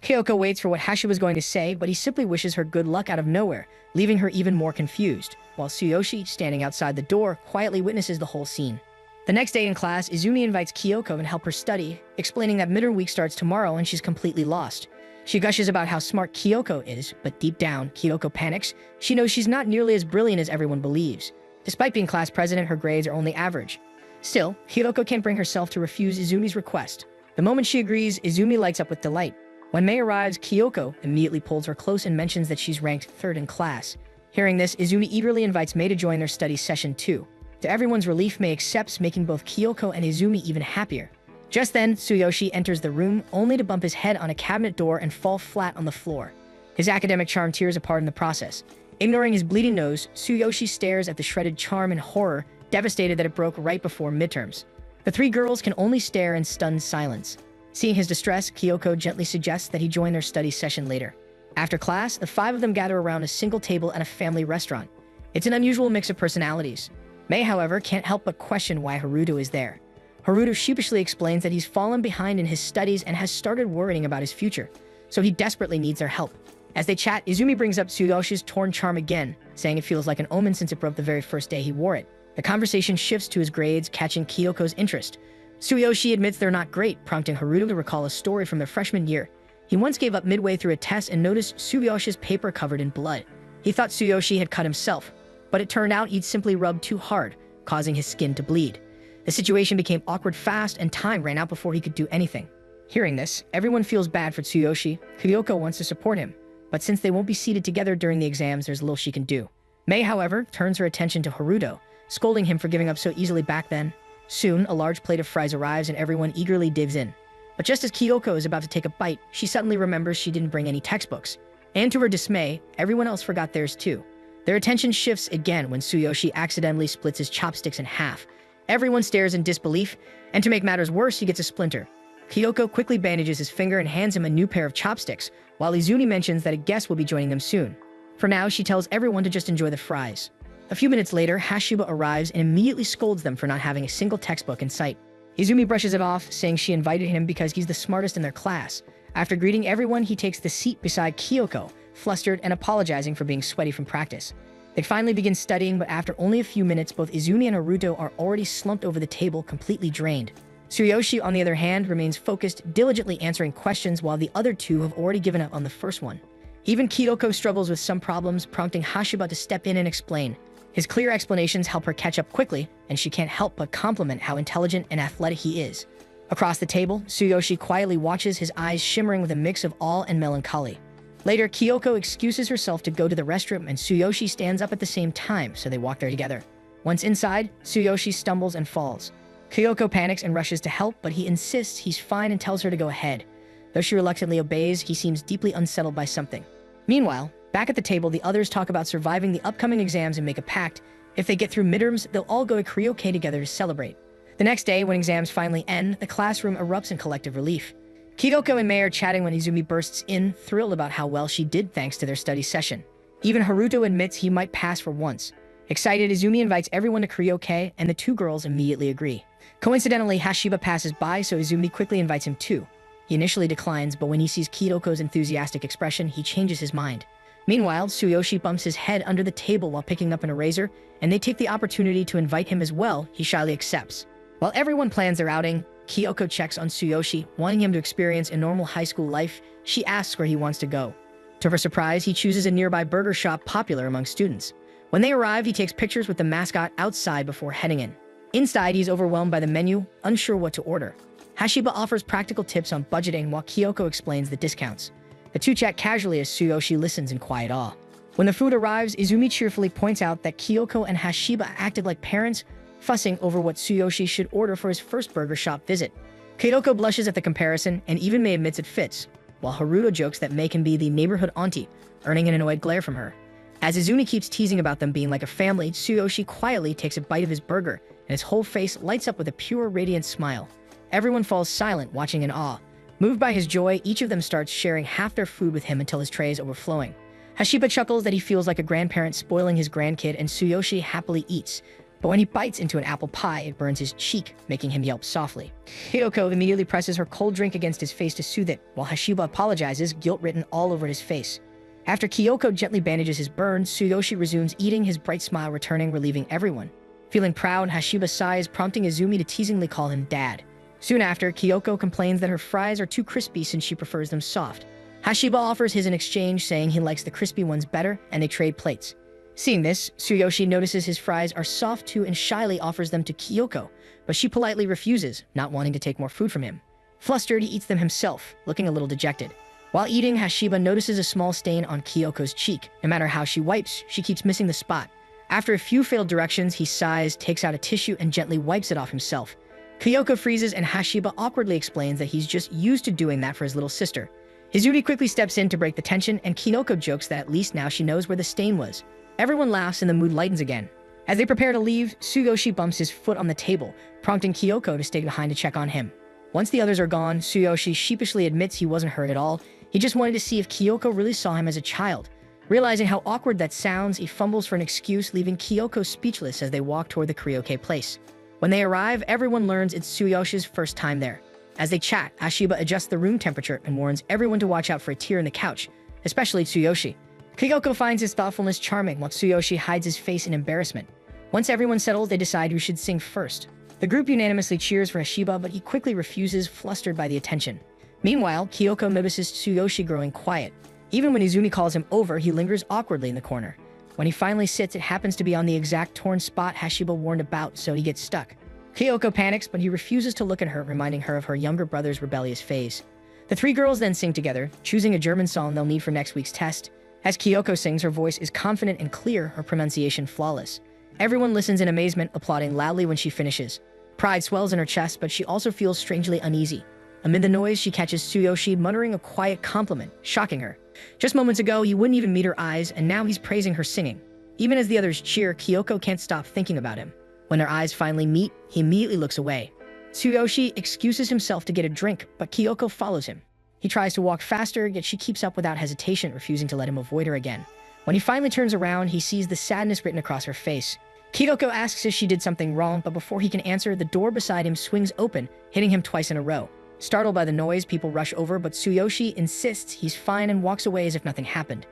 Kyoko waits for what Hashiba was going to say, but he simply wishes her good luck out of nowhere, leaving her even more confused, while Tsuyoshi, standing outside the door, quietly witnesses the whole scene. The next day in class, Izumi invites Kyoko to help her study, explaining that midterm week starts tomorrow and she's completely lost. She gushes about how smart Kyoko is, but deep down, Kyoko panics. She knows she's not nearly as brilliant as everyone believes. Despite being class president, her grades are only average. Still, Kyoko can't bring herself to refuse Izumi's request. The moment she agrees, Izumi lights up with delight. When May arrives, Kyoko immediately pulls her close and mentions that she's ranked third in class. Hearing this, Izumi eagerly invites May to join their study session too. To everyone's relief, May accepts, making both Kyoko and Izumi even happier. Just then, Tsuyoshi enters the room, only to bump his head on a cabinet door and fall flat on the floor. His academic charm tears apart in the process. Ignoring his bleeding nose, Tsuyoshi stares at the shredded charm in horror, devastated that it broke right before midterms. The three girls can only stare in stunned silence. Seeing his distress, Kyoko gently suggests that he join their study session later. After class, the five of them gather around a single table at a family restaurant. It's an unusual mix of personalities. May, however, can't help but question why Haruto is there. Haruto sheepishly explains that he's fallen behind in his studies and has started worrying about his future, so he desperately needs their help. As they chat, Izumi brings up Tsuyoshi's torn charm again, saying it feels like an omen since it broke the very first day he wore it. The conversation shifts to his grades, catching Kyoko's interest. Tsuyoshi admits they're not great, prompting Haruto to recall a story from their freshman year. He once gave up midway through a test and noticed Tsuyoshi's paper covered in blood. He thought Tsuyoshi had cut himself, but it turned out he'd simply rubbed too hard, causing his skin to bleed. The situation became awkward fast, and time ran out before he could do anything. Hearing this, everyone feels bad for Tsuyoshi. Kyoko wants to support him, but since they won't be seated together during the exams, there's little she can do. May, however, turns her attention to Haruto, scolding him for giving up so easily back then. Soon, a large plate of fries arrives and everyone eagerly digs in. But just as Kyoko is about to take a bite, she suddenly remembers she didn't bring any textbooks. And to her dismay, everyone else forgot theirs too. Their attention shifts again when Tsuyoshi accidentally splits his chopsticks in half. Everyone stares in disbelief, and to make matters worse, he gets a splinter. Kyoko quickly bandages his finger and hands him a new pair of chopsticks, while Izumi mentions that a guest will be joining them soon. For now, she tells everyone to just enjoy the fries. A few minutes later, Hashiba arrives and immediately scolds them for not having a single textbook in sight. Izumi brushes it off, saying she invited him because he's the smartest in their class. After greeting everyone, he takes the seat beside Kyoko, flustered and apologizing for being sweaty from practice. They finally begin studying, but after only a few minutes, both Izumi and Haruto are already slumped over the table, completely drained. Tsuyoshi, on the other hand, remains focused, diligently answering questions, while the other two have already given up on the first one. Even Kyoko struggles with some problems, prompting Hashiba to step in and explain. His clear explanations help her catch up quickly, and she can't help but compliment how intelligent and athletic he is. Across the table, Tsuyoshi quietly watches, his eyes shimmering with a mix of awe and melancholy. Later, Kyoko excuses herself to go to the restroom, and Tsuyoshi stands up at the same time, so they walk there together. Once inside, Tsuyoshi stumbles and falls. Kyoko panics and rushes to help, but he insists he's fine and tells her to go ahead. Though she reluctantly obeys, he seems deeply unsettled by something. Meanwhile, back at the table, the others talk about surviving the upcoming exams and make a pact. If they get through midterms, they'll all go to karaoke together to celebrate. The next day, when exams finally end, the classroom erupts in collective relief. Kyoko and May are chatting when Izumi bursts in, thrilled about how well she did thanks to their study session. Even Haruto admits he might pass for once. Excited, Izumi invites everyone to karaoke, and the two girls immediately agree. Coincidentally, Hashiba passes by, so Izumi quickly invites him too. He initially declines, but when he sees Kiyoko's enthusiastic expression, he changes his mind. Meanwhile, Tsuyoshi bumps his head under the table while picking up an eraser, and they take the opportunity to invite him as well. He shyly accepts. While everyone plans their outing, Kyoko checks on Tsuyoshi, wanting him to experience a normal high school life. She asks where he wants to go. To her surprise, he chooses a nearby burger shop popular among students. When they arrive, he takes pictures with the mascot outside before heading in. Inside, he's overwhelmed by the menu, unsure what to order. Hashiba offers practical tips on budgeting while Kyoko explains the discounts. The two chat casually as Tsuyoshi listens in quiet awe. When the food arrives, Izumi cheerfully points out that Kyoko and Hashiba acted like parents, fussing over what Tsuyoshi should order for his first burger shop visit. Kyoko blushes at the comparison and even Mei admits it fits, while Haruto jokes that Mei can be the neighborhood auntie, earning an annoyed glare from her. As Izumi keeps teasing about them being like a family, Tsuyoshi quietly takes a bite of his burger, and his whole face lights up with a pure, radiant smile. Everyone falls silent, watching in awe. Moved by his joy, each of them starts sharing half their food with him until his tray is overflowing. Hashiba chuckles that he feels like a grandparent spoiling his grandkid, and Tsuyoshi happily eats. But when he bites into an apple pie, it burns his cheek, making him yelp softly. Kyoko immediately presses her cold drink against his face to soothe it, while Hashiba apologizes, guilt written all over his face. After Kyoko gently bandages his burn, Tsuyoshi resumes eating, his bright smile returning, relieving everyone. Feeling proud, Hashiba sighs, prompting Izumi to teasingly call him dad. Soon after, Kyoko complains that her fries are too crispy since she prefers them soft. Hashiba offers his in exchange, saying he likes the crispy ones better, and they trade plates. Seeing this, Tsuyoshi notices his fries are soft too and shyly offers them to Kyoko, but she politely refuses, not wanting to take more food from him. Flustered, he eats them himself, looking a little dejected. While eating, Hashiba notices a small stain on Kyoko's cheek. No matter how she wipes, she keeps missing the spot. After a few failed directions, he sighs, takes out a tissue, and gently wipes it off himself. Kyoko freezes, and Hashiba awkwardly explains that he's just used to doing that for his little sister. Izumi quickly steps in to break the tension, and Kyoko jokes that at least now she knows where the stain was. Everyone laughs and the mood lightens again. As they prepare to leave, Tsuyoshi bumps his foot on the table, prompting Kyoko to stay behind to check on him. Once the others are gone, Tsuyoshi sheepishly admits he wasn't hurt at all. He just wanted to see if Kyoko really saw him as a child. Realizing how awkward that sounds, he fumbles for an excuse, leaving Kyoko speechless as they walk toward the karaoke place. When they arrive, everyone learns it's Tsuyoshi's first time there. As they chat, Hashiba adjusts the room temperature and warns everyone to watch out for a tear in the couch, especially Tsuyoshi. Kyoko finds his thoughtfulness charming, while Tsuyoshi hides his face in embarrassment. Once everyone settles, they decide who should sing first. The group unanimously cheers for Hashiba, but he quickly refuses, flustered by the attention. Meanwhile, Kyoko notices Tsuyoshi growing quiet. Even when Izumi calls him over, he lingers awkwardly in the corner. When he finally sits, it happens to be on the exact torn spot Hashiba warned about, so he gets stuck. Kyoko panics, but he refuses to look at her, reminding her of her younger brother's rebellious phase. The three girls then sing together, choosing a German song they'll need for next week's test. As Kyoko sings, her voice is confident and clear, her pronunciation flawless. Everyone listens in amazement, applauding loudly when she finishes. Pride swells in her chest, but she also feels strangely uneasy. Amid the noise, she catches Tsuyoshi muttering a quiet compliment, shocking her. Just moments ago, he wouldn't even meet her eyes, and now he's praising her singing. Even as the others cheer, Kyoko can't stop thinking about him. When their eyes finally meet, he immediately looks away. Tsuyoshi excuses himself to get a drink, but Kyoko follows him. He tries to walk faster, yet she keeps up without hesitation, refusing to let him avoid her again. When he finally turns around, he sees the sadness written across her face. Kyoko asks if she did something wrong, but before he can answer, the door beside him swings open, hitting him twice in a row. Startled by the noise, people rush over, but Tsuyoshi insists he's fine and walks away as if nothing happened.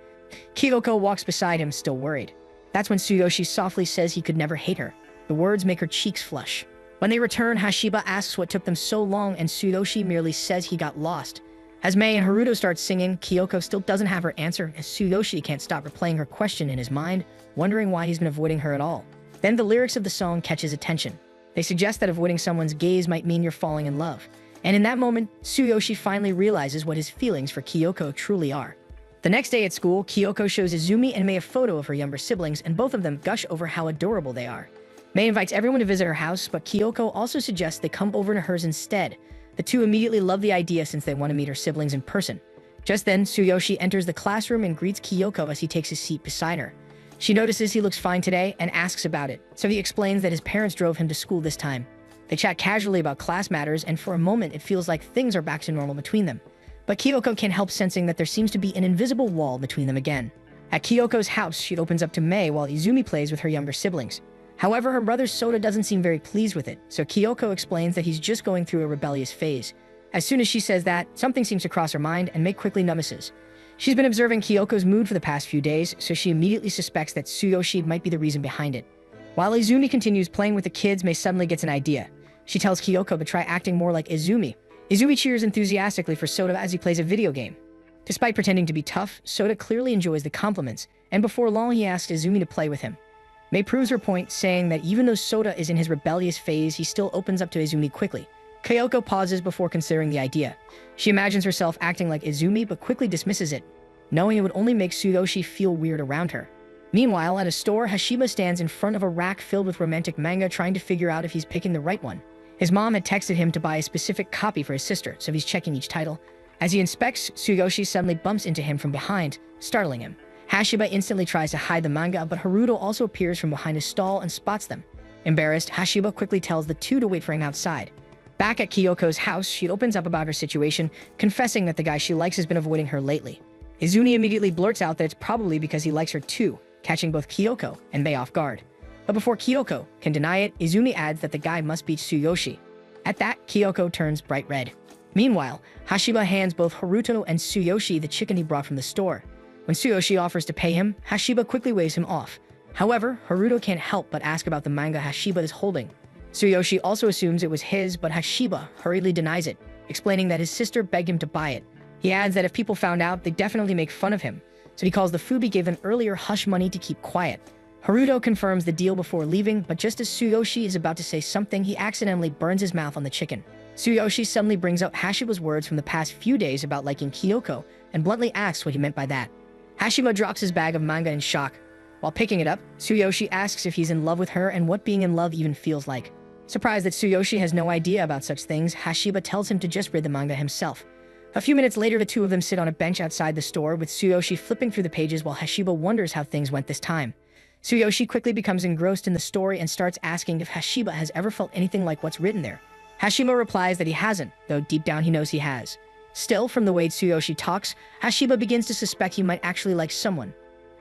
Kyoko walks beside him, still worried. That's when Tsuyoshi softly says he could never hate her. The words make her cheeks flush. When they return, Hashiba asks what took them so long, and Tsuyoshi merely says he got lost. As Mei and Haruto start singing, Kyoko still doesn't have her answer, as Tsuyoshi can't stop replaying her question in his mind, wondering why he's been avoiding her at all. Then the lyrics of the song catch his attention. They suggest that avoiding someone's gaze might mean you're falling in love. And in that moment, Tsuyoshi finally realizes what his feelings for Kyoko truly are. The next day at school, Kyoko shows Izumi and Mei a photo of her younger siblings, and both of them gush over how adorable they are. Mei invites everyone to visit her house, but Kyoko also suggests they come over to hers instead. The two immediately love the idea since they want to meet her siblings in person. Just then, Tsuyoshi enters the classroom and greets Kyoko as he takes his seat beside her. She notices he looks fine today and asks about it, so he explains that his parents drove him to school this time. They chat casually about class matters, and for a moment it feels like things are back to normal between them. But Kyoko can't help sensing that there seems to be an invisible wall between them again. At Kyoko's house, she opens up to Mei while Izumi plays with her younger siblings. However, her brother Soda doesn't seem very pleased with it, so Kyoko explains that he's just going through a rebellious phase. As soon as she says that, something seems to cross her mind and Mei quickly notices. She's been observing Kyoko's mood for the past few days, so she immediately suspects that Tsuyoshi might be the reason behind it. While Izumi continues playing with the kids, Mei suddenly gets an idea. She tells Kyoko to try acting more like Izumi. Izumi cheers enthusiastically for Soda as he plays a video game. Despite pretending to be tough, Soda clearly enjoys the compliments, and before long he asks Izumi to play with him. Mei proves her point, saying that even though Soda is in his rebellious phase, he still opens up to Izumi quickly. Kyoko pauses before considering the idea. She imagines herself acting like Izumi but quickly dismisses it, knowing it would only make Tsuyoshi feel weird around her. Meanwhile, at a store, Hashiba stands in front of a rack filled with romantic manga trying to figure out if he's picking the right one. His mom had texted him to buy a specific copy for his sister, so he's checking each title. As he inspects, Tsuyoshi suddenly bumps into him from behind, startling him. Hashiba instantly tries to hide the manga, but Haruto also appears from behind his stall and spots them. Embarrassed, Hashiba quickly tells the two to wait for him outside. Back at Kyoko's house, she opens up about her situation, confessing that the guy she likes has been avoiding her lately. Izumi immediately blurts out that it's probably because he likes her too, catching both Kyoko and Mei off guard. But before Kyoko can deny it, Izumi adds that the guy must be Tsuyoshi. At that, Kyoko turns bright red. Meanwhile, Hashiba hands both Haruto and Tsuyoshi the chicken he brought from the store. When Tsuyoshi offers to pay him, Hashiba quickly waves him off. However, Haruto can't help but ask about the manga Hashiba is holding. Tsuyoshi also assumes it was his, but Hashiba hurriedly denies it, explaining that his sister begged him to buy it. He adds that if people found out, they'd definitely make fun of him, so he calls the food he gave him earlier hush money to keep quiet. Haruto confirms the deal before leaving, but just as Tsuyoshi is about to say something, he accidentally burns his mouth on the chicken. Tsuyoshi suddenly brings up Hashiba's words from the past few days about liking Kyoko, and bluntly asks what he meant by that. Hashiba drops his bag of manga in shock. While picking it up, Tsuyoshi asks if he's in love with her and what being in love even feels like. Surprised that Tsuyoshi has no idea about such things, Hashiba tells him to just read the manga himself. A few minutes later, the two of them sit on a bench outside the store, with Tsuyoshi flipping through the pages while Hashiba wonders how things went this time. Tsuyoshi quickly becomes engrossed in the story and starts asking if Hashiba has ever felt anything like what's written there. Hashiba replies that he hasn't, though deep down he knows he has. Still, from the way Tsuyoshi talks, Hashiba begins to suspect he might actually like someone.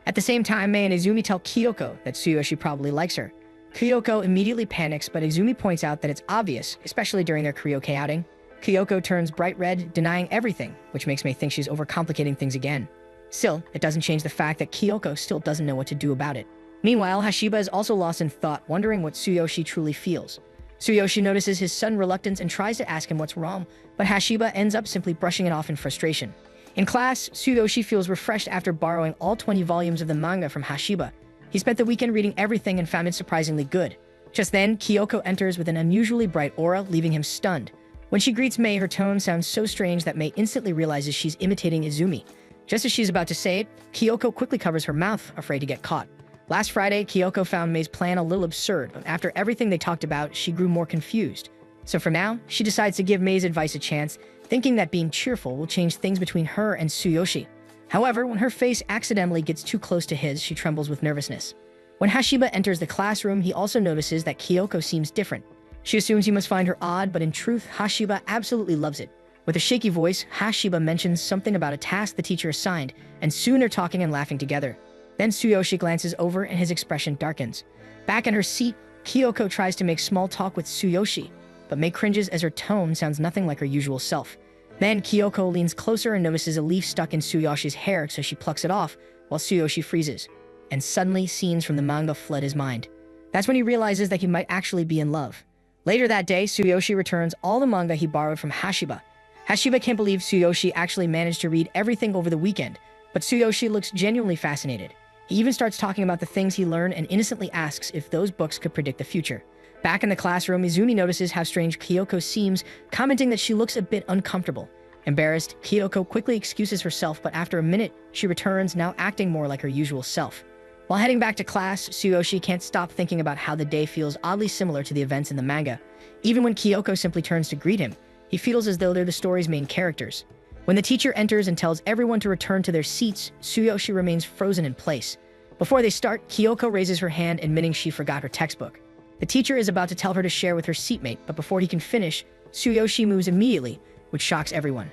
At the same time, Mei and Izumi tell Kyoko that Tsuyoshi probably likes her. Kyoko immediately panics, but Izumi points out that it's obvious, especially during their karaoke outing. Kyoko turns bright red, denying everything, which makes Mei think she's overcomplicating things again. Still, it doesn't change the fact that Kyoko still doesn't know what to do about it. Meanwhile, Hashiba is also lost in thought, wondering what Tsuyoshi truly feels. Tsuyoshi notices his sudden reluctance and tries to ask him what's wrong, but Hashiba ends up simply brushing it off in frustration. In class, Tsuyoshi feels refreshed after borrowing all 20 volumes of the manga from Hashiba. He spent the weekend reading everything and found it surprisingly good. Just then, Kyoko enters with an unusually bright aura, leaving him stunned. When she greets Mei, her tone sounds so strange that Mei instantly realizes she's imitating Izumi. Just as she's about to say it, Kyoko quickly covers her mouth, afraid to get caught. Last Friday, Kyoko found Mei's plan a little absurd, but after everything they talked about, she grew more confused. So for now, she decides to give Mei's advice a chance, thinking that being cheerful will change things between her and Tsuyoshi. However, when her face accidentally gets too close to his, she trembles with nervousness. When Hashiba enters the classroom, he also notices that Kyoko seems different. She assumes he must find her odd, but in truth, Hashiba absolutely loves it. With a shaky voice, Hashiba mentions something about a task the teacher assigned, and soon they're talking and laughing together. Then Tsuyoshi glances over and his expression darkens. Back in her seat, Kyoko tries to make small talk with Tsuyoshi, but Mei cringes as her tone sounds nothing like her usual self. Then Kyoko leans closer and notices a leaf stuck in Tsuyoshi's hair, so she plucks it off, while Tsuyoshi freezes. And suddenly, scenes from the manga flood his mind. That's when he realizes that he might actually be in love. Later that day, Tsuyoshi returns all the manga he borrowed from Hashiba. Hashiba can't believe Tsuyoshi actually managed to read everything over the weekend, but Tsuyoshi looks genuinely fascinated. He even starts talking about the things he learned and innocently asks if those books could predict the future. Back in the classroom, Izumi notices how strange Kyoko seems, commenting that she looks a bit uncomfortable. Embarrassed, Kyoko quickly excuses herself, but after a minute, she returns, now acting more like her usual self. While heading back to class, Tsuyoshi can't stop thinking about how the day feels oddly similar to the events in the manga. Even when Kyoko simply turns to greet him, he feels as though they're the story's main characters. When the teacher enters and tells everyone to return to their seats, Tsuyoshi remains frozen in place. Before they start, Kyoko raises her hand, admitting she forgot her textbook. The teacher is about to tell her to share with her seatmate, but before he can finish, Tsuyoshi moves immediately, which shocks everyone.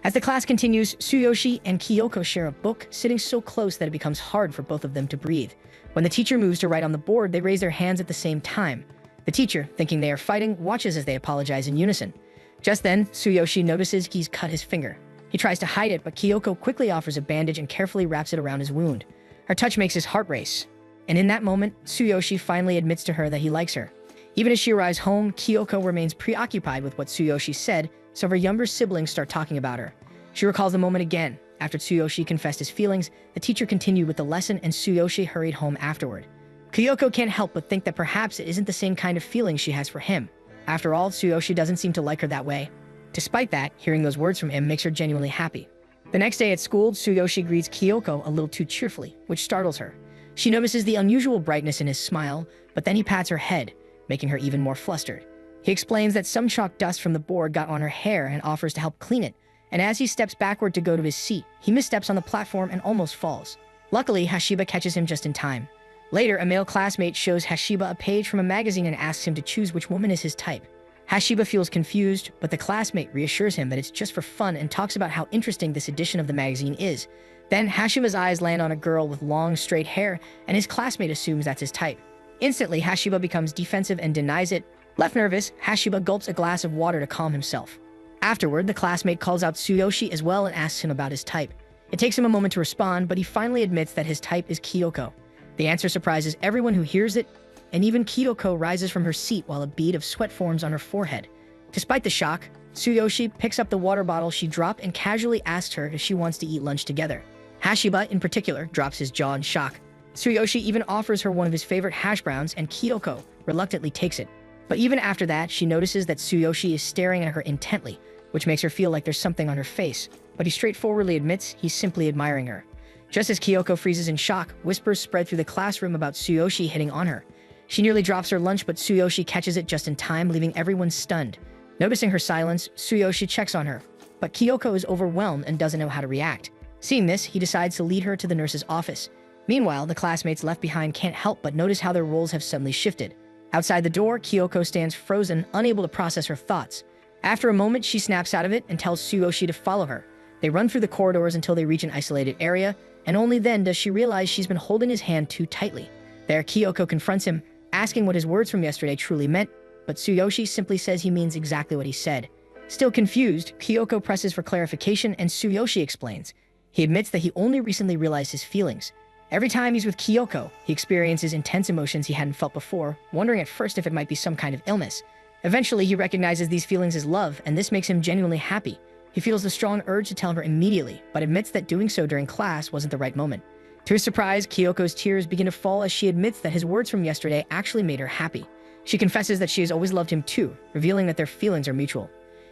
As the class continues, Tsuyoshi and Kyoko share a book, sitting so close that it becomes hard for both of them to breathe. When the teacher moves to write on the board, they raise their hands at the same time. The teacher, thinking they are fighting, watches as they apologize in unison. Just then, Tsuyoshi notices he's cut his finger. He tries to hide it, but Kyoko quickly offers a bandage and carefully wraps it around his wound. Her touch makes his heart race. And in that moment, Tsuyoshi finally admits to her that he likes her. Even as she arrives home, Kyoko remains preoccupied with what Tsuyoshi said, so her younger siblings start talking about her. She recalls the moment again. After Tsuyoshi confessed his feelings, the teacher continued with the lesson and Tsuyoshi hurried home afterward. Kyoko can't help but think that perhaps it isn't the same kind of feeling she has for him. After all, Tsuyoshi doesn't seem to like her that way. Despite that, hearing those words from him makes her genuinely happy. The next day at school, Tsuyoshi greets Kyoko a little too cheerfully, which startles her. She notices the unusual brightness in his smile, but then he pats her head, making her even more flustered. He explains that some chalk dust from the board got on her hair and offers to help clean it, and as he steps backward to go to his seat, he missteps on the platform and almost falls. Luckily, Hashiba catches him just in time. Later, a male classmate shows Hashiba a page from a magazine and asks him to choose which woman is his type. Hashiba feels confused, but the classmate reassures him that it's just for fun and talks about how interesting this edition of the magazine is. Then, Hashiba's eyes land on a girl with long, straight hair, and his classmate assumes that's his type. Instantly, Hashiba becomes defensive and denies it. Left nervous, Hashiba gulps a glass of water to calm himself. Afterward, the classmate calls out Tsuyoshi as well and asks him about his type. It takes him a moment to respond, but he finally admits that his type is Kyoko. The answer surprises everyone who hears it, and even Kyoko rises from her seat while a bead of sweat forms on her forehead. Despite the shock, Tsuyoshi picks up the water bottle she dropped and casually asks her if she wants to eat lunch together. Hashiba, in particular, drops his jaw in shock. Tsuyoshi even offers her one of his favorite hash browns, and Kyoko reluctantly takes it. But even after that, she notices that Tsuyoshi is staring at her intently, which makes her feel like there's something on her face, but he straightforwardly admits he's simply admiring her. Just as Kyoko freezes in shock, whispers spread through the classroom about Tsuyoshi hitting on her. She nearly drops her lunch, but Tsuyoshi catches it just in time, leaving everyone stunned. Noticing her silence, Tsuyoshi checks on her, but Kyoko is overwhelmed and doesn't know how to react. Seeing this, he decides to lead her to the nurse's office. Meanwhile, the classmates left behind can't help but notice how their roles have suddenly shifted. Outside the door, Kyoko stands frozen, unable to process her thoughts. After a moment, she snaps out of it and tells Tsuyoshi to follow her. They run through the corridors until they reach an isolated area, and only then does she realize she's been holding his hand too tightly. There, Kyoko confronts him, asking what his words from yesterday truly meant, but Tsuyoshi simply says he means exactly what he said. Still confused, Kyoko presses for clarification and Tsuyoshi explains. He admits that he only recently realized his feelings. Every time he's with Kyoko, he experiences intense emotions he hadn't felt before, wondering at first if it might be some kind of illness. Eventually, he recognizes these feelings as love, and this makes him genuinely happy. He feels the strong urge to tell her immediately, but admits that doing so during class wasn't the right moment. To his surprise, Kyoko's tears begin to fall as she admits that his words from yesterday actually made her happy. She confesses that she has always loved him too, revealing that their feelings are mutual.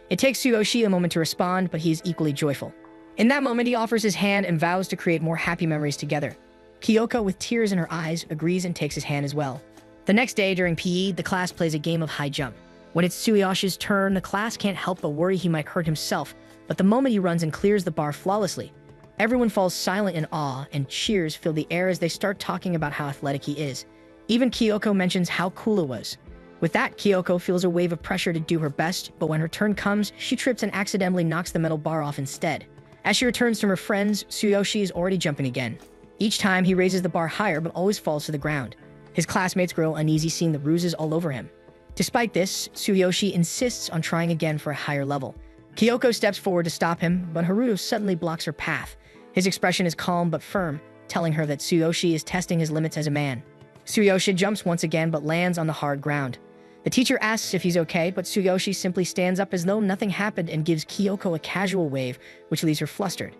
It takes Tsuyoshi a moment to respond, but he is equally joyful. In that moment, he offers his hand and vows to create more happy memories together. Kyoko, with tears in her eyes, agrees and takes his hand as well. The next day, during PE, the class plays a game of high jump. When it's Tsuyoshi's turn, the class can't help but worry he might hurt himself, but the moment he runs and clears the bar flawlessly, everyone falls silent in awe, and cheers fill the air as they start talking about how athletic he is. Even Kyoko mentions how cool it was. With that, Kyoko feels a wave of pressure to do her best, but when her turn comes, she trips and accidentally knocks the metal bar off instead. As she returns from her friends, Tsuyoshi is already jumping again. Each time, he raises the bar higher but always falls to the ground. His classmates grow uneasy seeing the bruises all over him. Despite this, Tsuyoshi insists on trying again for a higher level. Kyoko steps forward to stop him, but Haruto suddenly blocks her path. His expression is calm but firm, telling her that Tsuyoshi is testing his limits as a man. Tsuyoshi jumps once again but lands on the hard ground. The teacher asks if he's okay, but Tsuyoshi simply stands up as though nothing happened and gives Kyoko a casual wave, which leaves her flustered.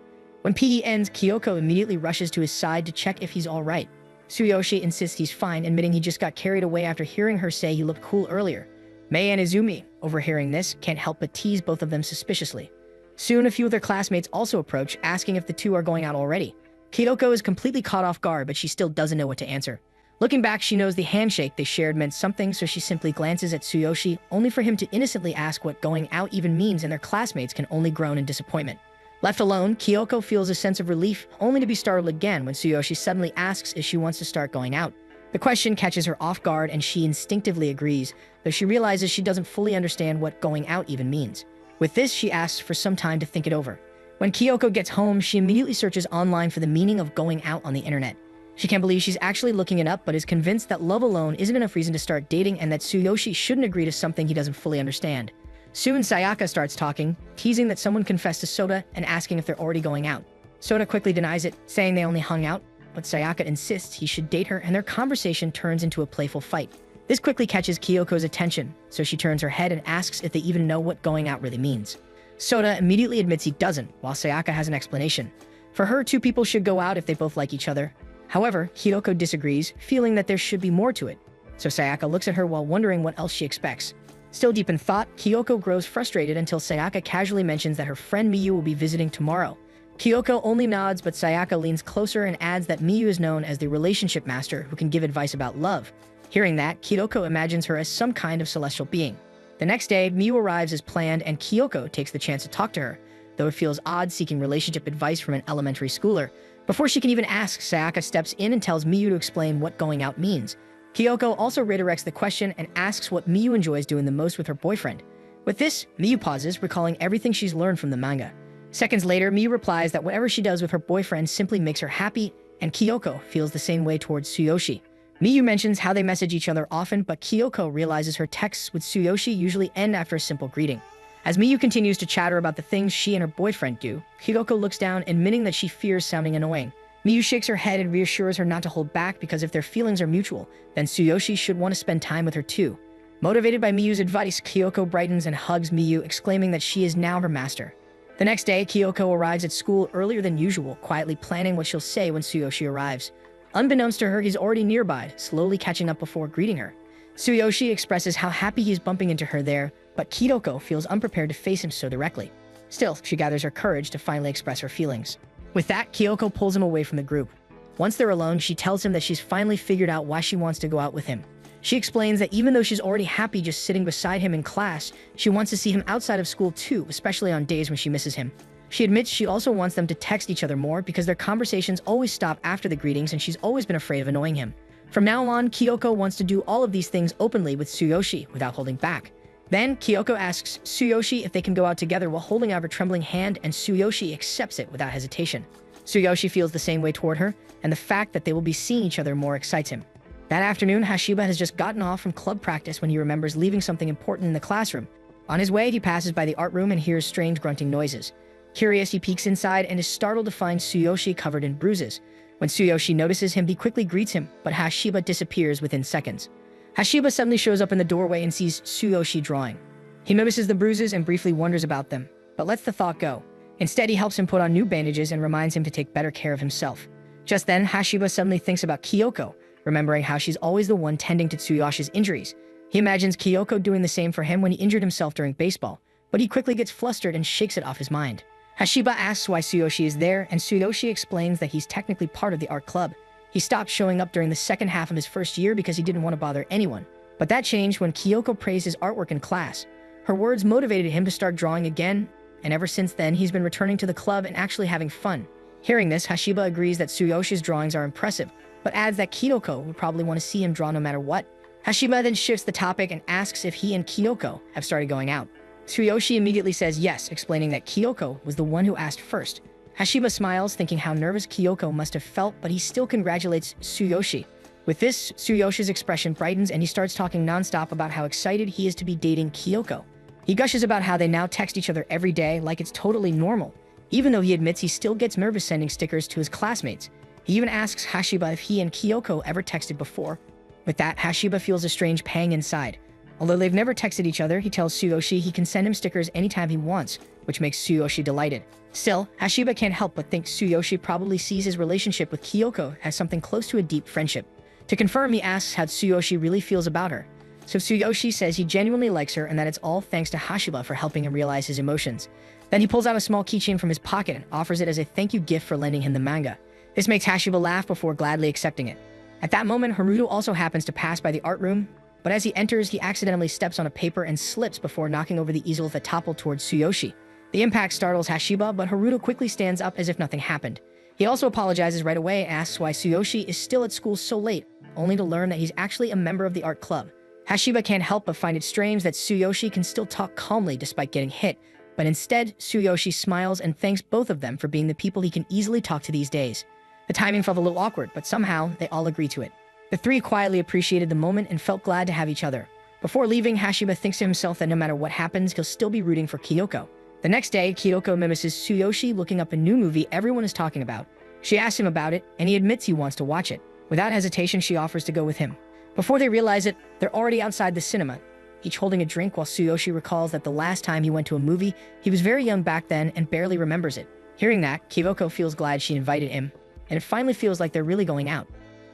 When PE ends, Kyoko immediately rushes to his side to check if he's alright. Tsuyoshi insists he's fine, admitting he just got carried away after hearing her say he looked cool earlier. Mei and Izumi, overhearing this, can't help but tease both of them suspiciously. Soon, a few of their classmates also approach, asking if the two are going out already. Kyoko is completely caught off guard, but she still doesn't know what to answer. Looking back, she knows the handshake they shared meant something, so she simply glances at Tsuyoshi, only for him to innocently ask what going out even means, and their classmates can only groan in disappointment. Left alone, Kyoko feels a sense of relief, only to be startled again when Tsuyoshi suddenly asks if she wants to start going out. The question catches her off guard and she instinctively agrees, though she realizes she doesn't fully understand what going out even means. With this, she asks for some time to think it over. When Kyoko gets home, she immediately searches online for the meaning of going out on the internet. She can't believe she's actually looking it up, but is convinced that love alone isn't enough reason to start dating and that Tsuyoshi shouldn't agree to something he doesn't fully understand. Soon, Sayaka starts talking, teasing that someone confessed to Sota and asking if they're already going out. Sota quickly denies it, saying they only hung out, but Sayaka insists he should date her, and their conversation turns into a playful fight. This quickly catches Kyoko's attention, so she turns her head and asks if they even know what going out really means. Sota immediately admits he doesn't, while Sayaka has an explanation. For her, two people should go out if they both like each other. However, Kyoko disagrees, feeling that there should be more to it. So Sayaka looks at her while wondering what else she expects. Still deep in thought, Kyoko grows frustrated until Sayaka casually mentions that her friend Miyu will be visiting tomorrow. Kyoko only nods, but Sayaka leans closer and adds that Miyu is known as the relationship master who can give advice about love. Hearing that, Kyoko imagines her as some kind of celestial being. The next day, Miyu arrives as planned and Kyoko takes the chance to talk to her, though it feels odd seeking relationship advice from an elementary schooler. Before she can even ask, Sayaka steps in and tells Miyu to explain what going out means. Kyoko also redirects the question and asks what Miyu enjoys doing the most with her boyfriend. With this, Miyu pauses, recalling everything she's learned from the manga. Seconds later, Miyu replies that whatever she does with her boyfriend simply makes her happy, and Kyoko feels the same way towards Tsuyoshi. Miyu mentions how they message each other often, but Kyoko realizes her texts with Tsuyoshi usually end after a simple greeting. As Miyu continues to chatter about the things she and her boyfriend do, Kyoko looks down, admitting that she fears sounding annoying. Miyu shakes her head and reassures her not to hold back because if their feelings are mutual, then Tsuyoshi should want to spend time with her too. Motivated by Miyu's advice, Kyoko brightens and hugs Miyu, exclaiming that she is now her master. The next day, Kyoko arrives at school earlier than usual, quietly planning what she'll say when Tsuyoshi arrives. Unbeknownst to her, he's already nearby, slowly catching up before greeting her. Tsuyoshi expresses how happy he's bumping into her there, but Kyoko feels unprepared to face him so directly. Still, she gathers her courage to finally express her feelings. With that, Kyoko pulls him away from the group. Once they're alone, she tells him that she's finally figured out why she wants to go out with him. She explains that even though she's already happy just sitting beside him in class, she wants to see him outside of school too, especially on days when she misses him. She admits she also wants them to text each other more because their conversations always stop after the greetings and she's always been afraid of annoying him. From now on, Kyoko wants to do all of these things openly with Tsuyoshi without holding back. Then, Kyoko asks Tsuyoshi if they can go out together while holding out her trembling hand, and Tsuyoshi accepts it without hesitation. Tsuyoshi feels the same way toward her, and the fact that they will be seeing each other more excites him. That afternoon, Hashiba has just gotten off from club practice when he remembers leaving something important in the classroom. On his way, he passes by the art room and hears strange grunting noises. Curious, he peeks inside and is startled to find Tsuyoshi covered in bruises. When Tsuyoshi notices him, he quickly greets him, but Hashiba disappears within seconds. Hashiba suddenly shows up in the doorway and sees Tsuyoshi drawing. He notices the bruises and briefly wonders about them, but lets the thought go. Instead, he helps him put on new bandages and reminds him to take better care of himself. Just then, Hashiba suddenly thinks about Kyoko, remembering how she's always the one tending to Tsuyoshi's injuries. He imagines Kyoko doing the same for him when he injured himself during baseball, but he quickly gets flustered and shakes it off his mind. Hashiba asks why Tsuyoshi is there, and Tsuyoshi explains that he's technically part of the art club. He stopped showing up during the second half of his first year because he didn't want to bother anyone. But that changed when Kyoko praised his artwork in class. Her words motivated him to start drawing again, and ever since then, he's been returning to the club and actually having fun. Hearing this, Hashiba agrees that Tsuyoshi's drawings are impressive, but adds that Kyoko would probably want to see him draw no matter what. Hashiba then shifts the topic and asks if he and Kyoko have started going out. Tsuyoshi immediately says yes, explaining that Kyoko was the one who asked first. Hashiba smiles, thinking how nervous Kyoko must have felt, but he still congratulates Tsuyoshi. With this, Tsuyoshi's expression brightens and he starts talking nonstop about how excited he is to be dating Kyoko. He gushes about how they now text each other every day like it's totally normal, even though he admits he still gets nervous sending stickers to his classmates. He even asks Hashiba if he and Kyoko ever texted before. With that, Hashiba feels a strange pang inside. Although they've never texted each other, he tells Tsuyoshi he can send him stickers anytime he wants, which makes Tsuyoshi delighted. Still, Hashiba can't help but think Tsuyoshi probably sees his relationship with Kyoko as something close to a deep friendship. To confirm, he asks how Tsuyoshi really feels about her. So Tsuyoshi says he genuinely likes her and that it's all thanks to Hashiba for helping him realize his emotions. Then he pulls out a small keychain from his pocket and offers it as a thank you gift for lending him the manga. This makes Hashiba laugh before gladly accepting it. At that moment, Haruto also happens to pass by the art room, but as he enters, he accidentally steps on a paper and slips before knocking over the easel with a topple towards Tsuyoshi. The impact startles Hashiba, but Haruto quickly stands up as if nothing happened. He also apologizes right away and asks why Tsuyoshi is still at school so late, only to learn that he's actually a member of the art club. Hashiba can't help but find it strange that Tsuyoshi can still talk calmly despite getting hit, But instead, Tsuyoshi smiles and thanks both of them for being the people he can easily talk to these days. The timing felt a little awkward, but somehow they all agree to it. The three quietly appreciated the moment and felt glad to have each other. Before leaving, Hashima thinks to himself that no matter what happens, he'll still be rooting for Kyoko. The next day, Kyoko mimics Tsuyoshi looking up a new movie everyone is talking about. She asks him about it, and he admits he wants to watch it. Without hesitation, she offers to go with him. Before they realize it, they're already outside the cinema, each holding a drink while Tsuyoshi recalls that the last time he went to a movie, he was very young back then and barely remembers it. Hearing that, Kyoko feels glad she invited him, and it finally feels like they're really going out.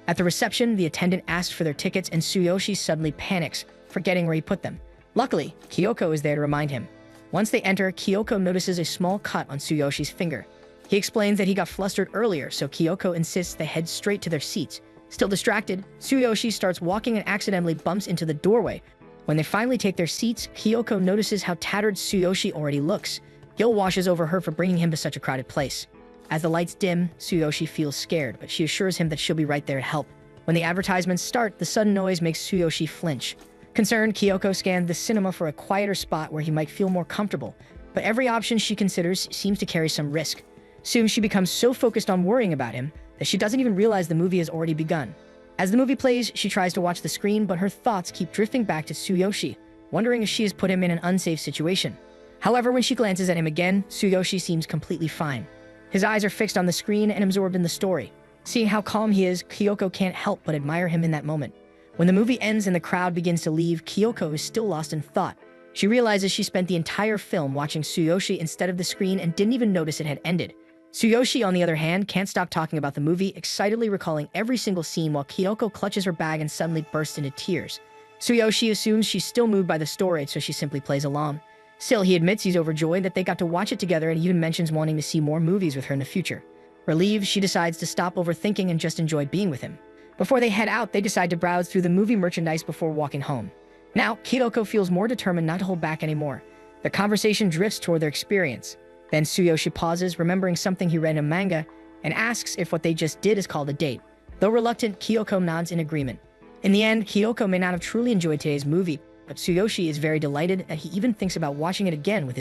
At the reception, the attendant asks for their tickets and Tsuyoshi suddenly panics, forgetting where he put them. Luckily, Kyoko is there to remind him. Once they enter, Kyoko notices a small cut on Tsuyoshi's finger. He explains that he got flustered earlier, so Kyoko insists they head straight to their seats. Still distracted, Tsuyoshi starts walking and accidentally bumps into the doorway. When they finally take their seats, Kyoko notices how tattered Tsuyoshi already looks. Guilt washes over her for bringing him to such a crowded place. As the lights dim, Tsuyoshi feels scared, but she assures him that she'll be right there to help. When the advertisements start, the sudden noise makes Tsuyoshi flinch. Concerned, Kyoko scans the cinema for a quieter spot where he might feel more comfortable, but every option she considers seems to carry some risk. Soon she becomes so focused on worrying about him that she doesn't even realize the movie has already begun. As the movie plays, she tries to watch the screen, but her thoughts keep drifting back to Tsuyoshi, wondering if she has put him in an unsafe situation. However, when she glances at him again, Tsuyoshi seems completely fine. His eyes are fixed on the screen and absorbed in the story. Seeing how calm he is, Kyoko can't help but admire him in that moment. When the movie ends and the crowd begins to leave, Kyoko is still lost in thought. She realizes she spent the entire film watching Tsuyoshi instead of the screen and didn't even notice it had ended. Tsuyoshi, on the other hand, can't stop talking about the movie, excitedly recalling every single scene while Kyoko clutches her bag and suddenly bursts into tears. Tsuyoshi assumes she's still moved by the story, so she simply plays along. Still, he admits he's overjoyed that they got to watch it together and even mentions wanting to see more movies with her in the future. Relieved, she decides to stop overthinking and just enjoy being with him. Before they head out, they decide to browse through the movie merchandise before walking home. Now, Kyoko feels more determined not to hold back anymore. The conversation drifts toward their experience. Then Tsuyoshi pauses, remembering something he read in a manga, and asks if what they just did is called a date. Though reluctant, Kyoko nods in agreement. In the end, Kyoko may not have truly enjoyed today's movie, but Tsuyoshi is very delighted that he even thinks about watching it again with his